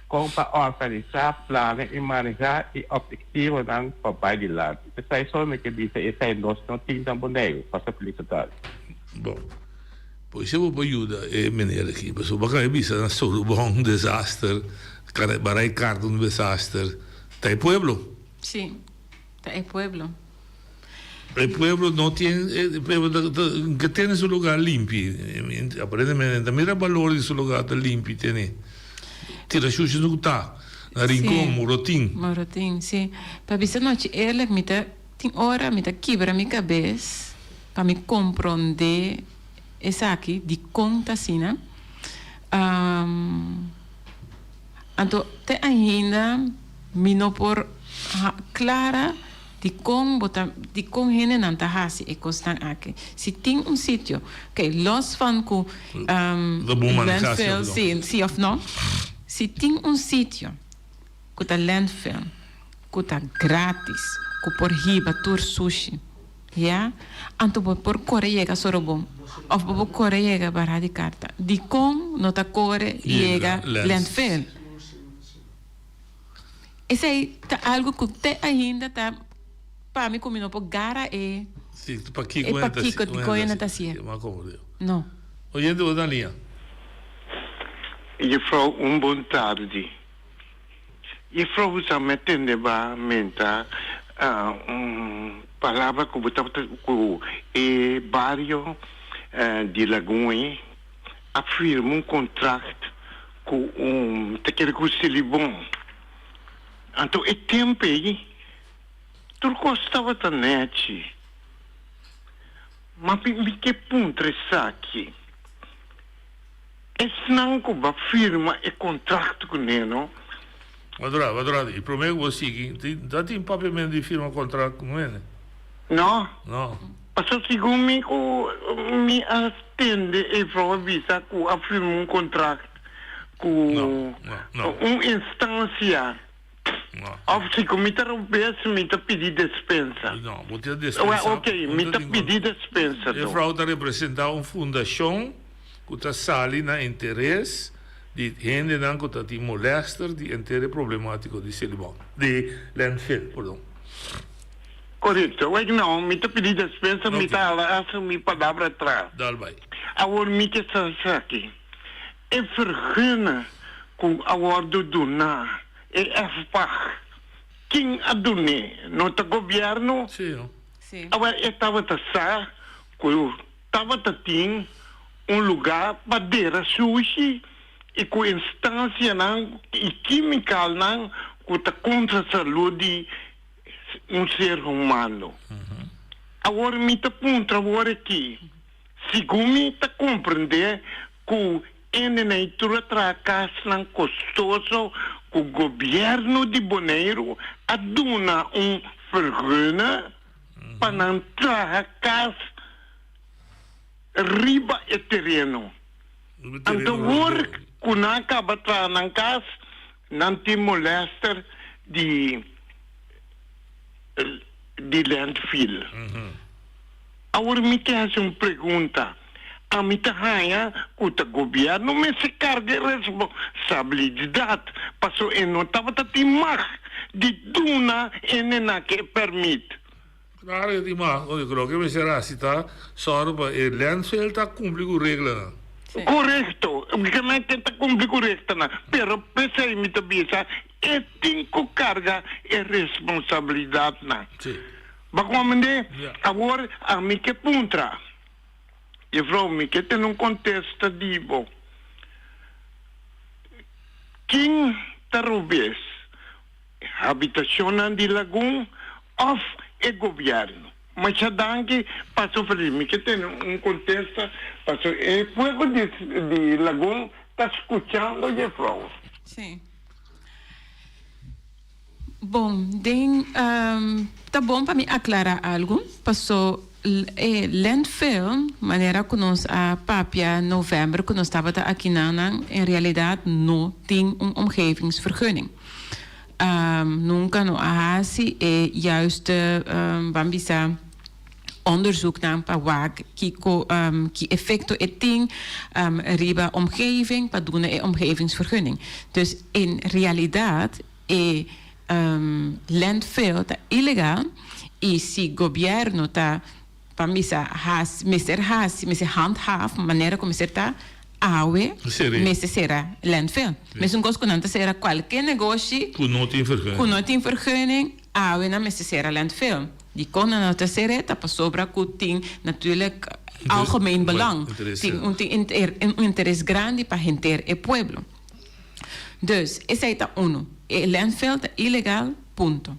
como para organizar, planear e manejar e objetivo não para de lado. Isso é só o que diz, isso é nós não temos também para a felicidade. Bom, pois eu vou ajudar a maneira aqui, mas o bacana é que é só um desastre, para Ricardo um desastre. Está em pueblo? Sim, está em pueblo. El pueblo no tiene, que tiene su lugar limpio, aparentemente, mira el valor de su lugar limpio, tiene. Tira xuxa no tá, na rincón, morotim. Morotim, sim. Para ver noite, ele me tem hora, me quebra minha cabeça, para me compreender essa aqui de conta assim, né? Então, te ainda me não por clara de como gente não está assim e costan aqui. Se tem sítio, que los fan com landfill, sim ou não? Se tem sítio que está landfill, que está grátis, que por riba tur sushi, ja? Então por Coreia soro bom, ou por Coreia barra de carta. De como não está Coreia landfill. Esse aí tá algo que te ainda tá para mim como não por gara e para que coisa tá assim. Não. Oyendo o da linha. Juffrouw, boa tarde. Juffrouw, você me entende bem, palavra que você com o barrio de Lagoa afirma contrato com te quer que se libon. Então, é tempo aí, tudo costava da net. Mas que ponto é aqui? Esse não que vai firma e contrato com ele, não? Adorado. E prometo você que tem papel de firma contrato com ele? Não. Não. Mas segundo me atende e vai avisar que afirma contrato com uma instância. Ou se como me roubesse, me pedir dispensa. Não, vou ter dispensa. Ok, me pedir dispensa. A fraude representa uma fundação que está sali na interesse de gente que está molesta de interesse problemático de Celibon, de landfill, perdão. Correto. Não, me pedir dispensa, me está a minha palavra atrás. Dá vai. Agora, me que está aqui. É vergonha com a ordem do donar. E FPAC, quem adune no governo, agora estava a taxar, estava a ter lugar para dar sushi e com instância e química que está contra a saúde de ser humano. Agora me está ponto agora aqui, segundo me está compreender que na natura tracas custoso que o governo de Bonaire aduna vergonha para não tracar riba e terreno. Então, agora que não acaba na casa, não tem molesta de landfill. Agora me quer fazer uma pergunta. A mim também, o governo me se carga responsabilidade, passou e não estava a mais de duna e não que permite. Claro, eu creo que me será assim, tá? Só o landfill está cumprindo a regra. Correto, obviamente está cumprindo a regra, mas pensei me também, é tem que carga e responsabilidade, não. Sim. Mas agora, a mim que puntra. E vrouwme, que tem contexto divo. Quem talvez habitación de Lagoon of el gobierno. Mas já danke passou para mim que tem contexto passou e fuego de Lagoon está escutando de flor. Sim. Bom, tá bom para me aclarar algo. Passou landfill, maneira que nós a papia novembro que nós estava aqui em realidade não tem omgevingsvergunning. Nunca no ahasi juist bambisa onderzoek naar wat ki effecten het ding riba omgeving pa doen omgevingsvergunning. Dus in realiteit landfill ta illegaal is si gobierno ta bambisa mister handhaaf maneira como ser ta awe messe será landfill. Mas um gosto não será qualquer negócio com não tem vergunning awe na messe será landfill. Die konden nou te zeggen dat pas sobra kuting natuurlijk algemeen belang. Een interesse grande para gente e pueblo. Dus essa é uno. E landfill é ilegal, ponto.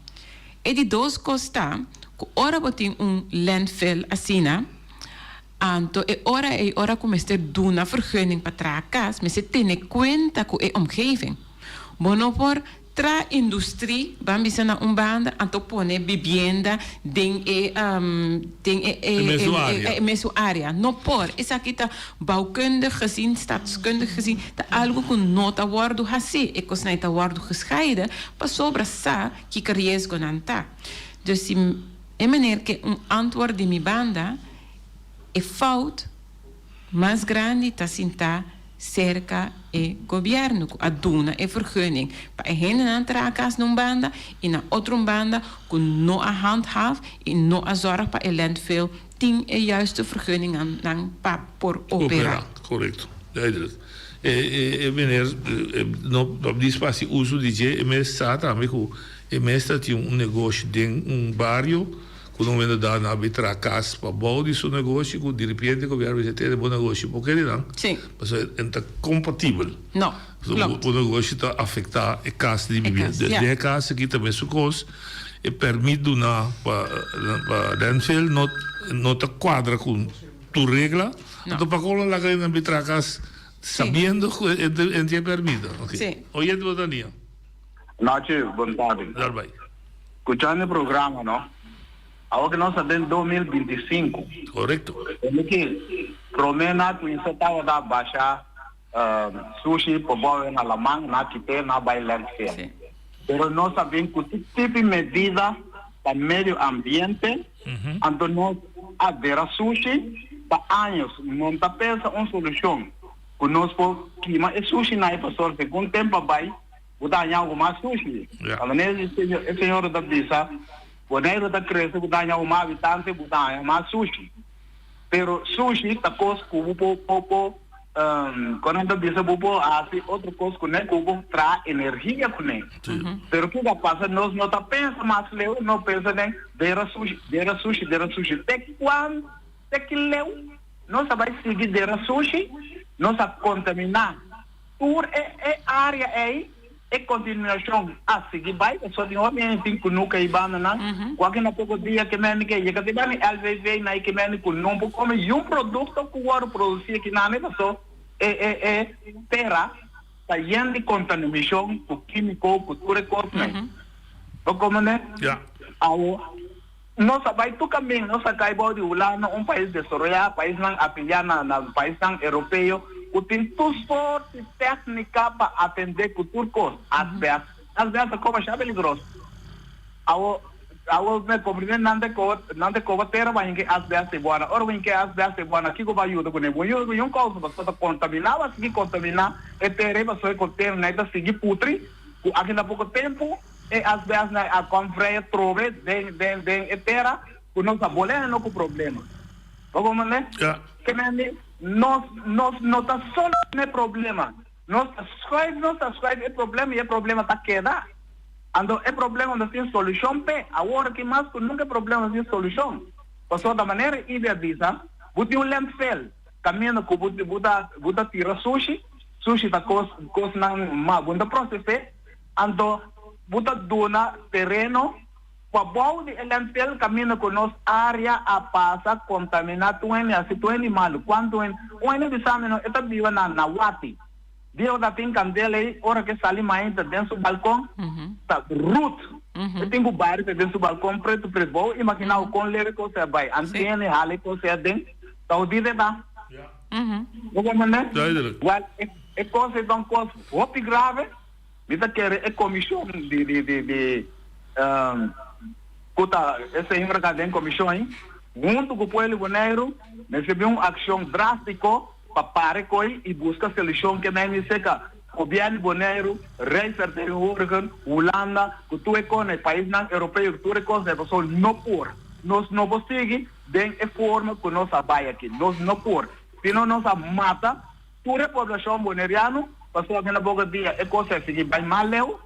E de dois costa, que ora botin landfill assim, anto e ora como este duna vergunning para tracas, mas se tem conta com a omgeving. Bono por tra industrie, bambisa na banda, anto pone vivienda den mesu área. No por, essa aqui tá bouwkundig gezien, staatskundig gezien, tá algo que nota worden hasi, e cos naita worden gescheiden, pa sobra sa que riesgo nanta. Dus si é maneira que antwoord de mi banda é fout mais grande tá sinta cerca e governo a duna e vergunning pa e hen aan trakas num banda e na outra banda com no a handhaaf e no a zorg pa e landfill ting e juiste vergunning aan pa por opera. Correcto, duidelijk. Meneer, op die spatie uso DJ e me sta também com e me sta tinha negócio de bairro quando vende da na bitra casa para bom de seu negócio com de repente o governo já tem bom negócio porque não sim mas é compatível não o negócio está afetar a casa de viver de casa que também su cos e permite na para landfill não tá quadra com tu regla então para colar lá na bitra casa sabendo que permite okay oye de botania Nachi, boa tarde. Darbai. Escuchando o programa, não? Agora que nós estamos em 2025. Correto. É que promena que você estava a baixar sushi para boa na Alemã, na Quite, na Bailandfia. Pero nós sabemos que tipo de medida para o meio ambiente, então nós adera sushi para anos. Não está pensando uma solução. Que nós podemos clima e sushi não é para sorte. Com o tempo vai, mudar algo mais sushi. A maneira de senhor da bisa, quando da cresce, mudar algo habitante, mudar mais sushi. Pero sushi está coisa como quando da bisa bubo assim outra coisa que nem como traz energia com ele. Pero que vai passar nós não tá pensa mais leu, não pensa nem dera sushi. Até quando até que leu, nós vai seguir dera sushi, nós a contaminar por área aí. E continuação a seguir vai só de homem tem que nunca ir banda não qualquer pouco dia que men que chega de bani LVV na que men que não como um produto que o produzir que na neta só terra tá de contaminação com químico com tudo corpo né como né nós vai tu caminho nós cai body lá no país desarrollado país não apilhar na país não europeu tem tudo sorte técnica para atender cultura cos às vezes como já peligroso ao me compreender não de cobateira vai que às vezes boa hora vem que às vezes boa aqui que vai ajuda com ele eu causa você tá contaminado se contaminar é terrível só conter nada seguir putri aqui na pouco tempo e às vezes a confreia trove de terra que não tá bolando não com problema como né que nós não tá só no problema nós escreve o problema e o problema tá queda então é problema não tem solução pe agora que mais que nunca problema tem solução passou da maneira e de visa bote landfill caminho que buta tira sushi tá coisa não mas bunda processar então buta dona terreno, pa bom de elentel caminho com nos área a passa contamina tuene assim tuene malu quanto en uene de sameno eta biwa na wati dio da tin candela aí ora que sali mais dentro do balcão tá root eu tenho bairro dentro do balcão preto bom imagina o com leve que você vai antene hale que você dentro tá o dia da como né well é coisa então coisa hop grave vida que é comissão de Kuta, essa empresa comissão aí, junto com o povo boneiro, recebeu uma ação drástica para parar com e buscar solução que nem seca. O governo boneiro, rei certeiro órgão, Holanda, que tu é com o país não europeu, que tu é com a pessoa não por. Nós não conseguimos, de forma que nós vai aqui, nós não por. Se não nós mata, toda a população boneiriana, pessoa que na boca dia é coisa que vai mal leu,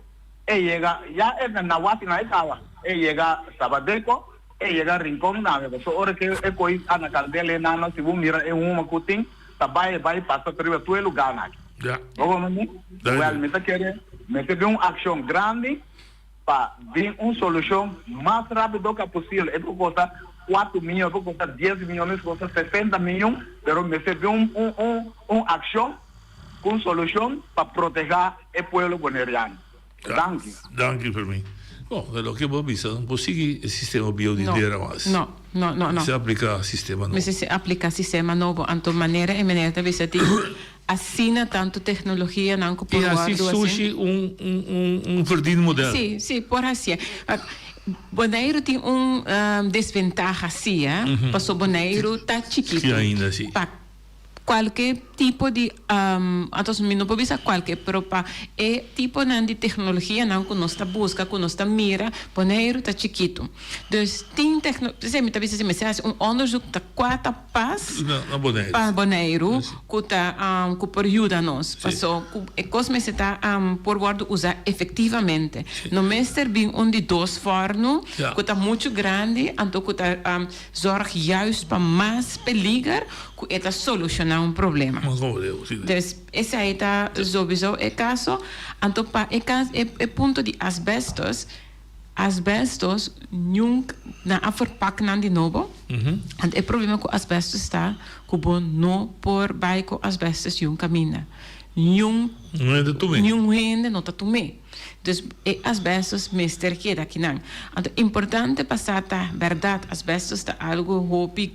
e chega, já é na wati na ikawa. Llega Sabadeco, llega Rincón, nave. Ahora que é coi ana caldele nana se vou mira é uma cutin, vai passa por todo lugar na. Já. Vamos né? Well, me tá querendo, me teve uma ação grande para vir uma solução mais rápido que possível. É por conta 4 milhões, por conta 10 milhões, por conta 60 milhões, pero me teve uma ação com solução para proteger o povo bonaerense. Danke. Danke por mim. Bom, lo que vos viste, não consegue o sistema biodidiera mais. Não. Se aplica o sistema novo. Mas se aplica o sistema novo, então maneira e maneira de você ter assina tanto tecnologia não que por e assim surge um verdinho modelo. Sim, por assim. Bonaire tem desvantagem assim, passou Bonaire tá chiquito. Sim, ainda assim. Qualquer tipo de então não pode ser qualquer pero para é tipo de tecnologia não que nós está busca que nós está mira Bonaire está chiquito então tem tecnologia me talvez se onderzoek da quarta pas para Bonaire que tá que por ajuda nós passou é coisa se está por guardo usar efetivamente no mestre bem de dois forno que está muito grande então que tá zorg juist para mais perigo que é solucionar problema. Dus esse aí está sowieso o caso. Então, para o ponto de asbestos nunca na verpakking de novo. En o problema com asbestos está que não por baixo asbestos não caminha. Não rende não está tomando. Dus asbestos mister que daqui não. Então importante passar a verdade asbestos está algo hopi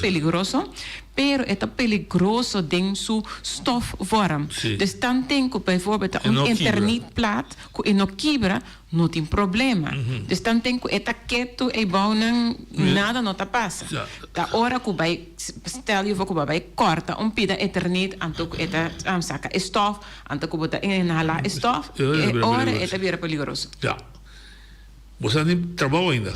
peligroso. Pero é peligroso dentro su stofvorm. Dus dan denk ik bijvoorbeeld internetplaat que não quebra, não tem problema. Dus dan denk ik quieto e bouwen nada não tá passa. Da hora que vai stel je voor que vai corta pida internet anto que saca stof, anto que bota inhalar stof, e hora é weer peligroso. Ja. Você não trabalha ainda?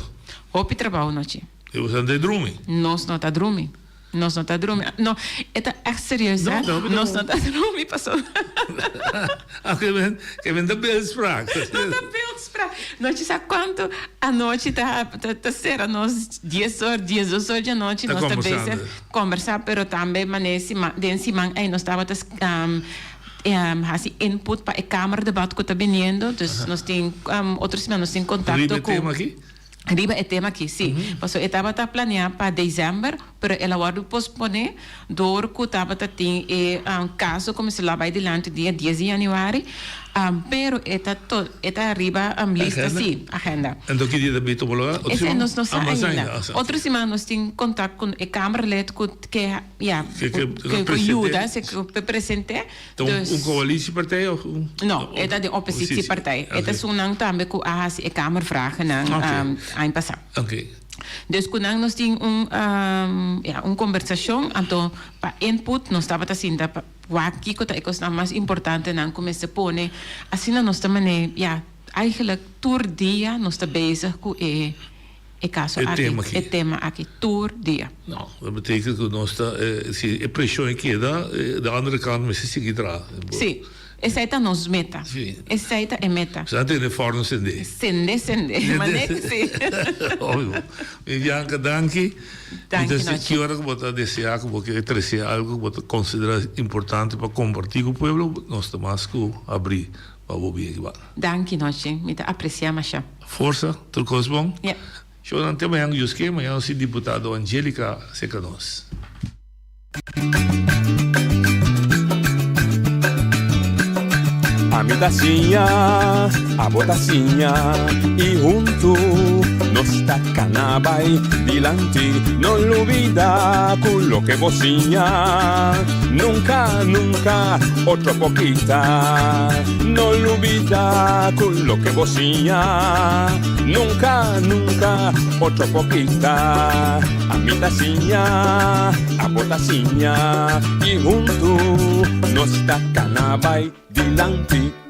Hopi trabalho noite. E você não dorme? Nós não tá dormindo. Nós não está dormindo. Não, é echt serieus, hè? Nós não está dormindo, passou. Que vem da beeldspraak. Não da beeldspraak. Nós sabe quanto a noite está ser nós 10 horas da noite nós está bem conversar, pero também manese desse man aí nós estava assim input para a câmara de debate que está vindo, dus nós tem outros nós tem contato com Arriba é tema aqui, sim. Passou, eu estava planeando para dezembro, mas ela vai posponer, dor que estava tem caso como se lá vai adiante dia 10 de janeiro, pero está arriba lista sim, agenda. Então que dia da bito bologa? Esse nós não sabemos ainda. Outra semana nós temos contato com a câmara led que ajuda, que presente. Então coalitie partij of? Não, é de opositie partij. É zo'n também que a câmara vragen aan passar. Okay. Dus quando nós tínhamos conversação, então para input nós estava assim da aqui que é coisa mais importante não começa a pôr, assim nós também eigenlijk tour dia nós está bezig com é caso aqui, é tema aqui tour dia. Não, dat betekent que nós está se a pressão aqui da andere kant mas se seguir lá. Sim. Essa é a nossa meta. Essa é a meta. Você tem forno sende. Sende. Mas é que sim. Óbvio. Bianca, danke. Danke, então, que hora que você desejar, que você trazer algo que você considera importante para compartilhar com o povo, nós temos que abrir Babobi ba. Danke noche, mita apreciamos ya. Força, turcos bom? Yeah. Yo não tenho mais Yuske, mas eu sou deputado Angélica Secanos. A mi tacinha, a botacinha e junto nos tacanabay dilante, no olvida con lo que vocinha, nunca, nunca, otro poquita, no olvida con lo que vocinha, nunca, nunca, otro poquita, a mi tacinha, a botacinha y junto nos tacanabay dilante.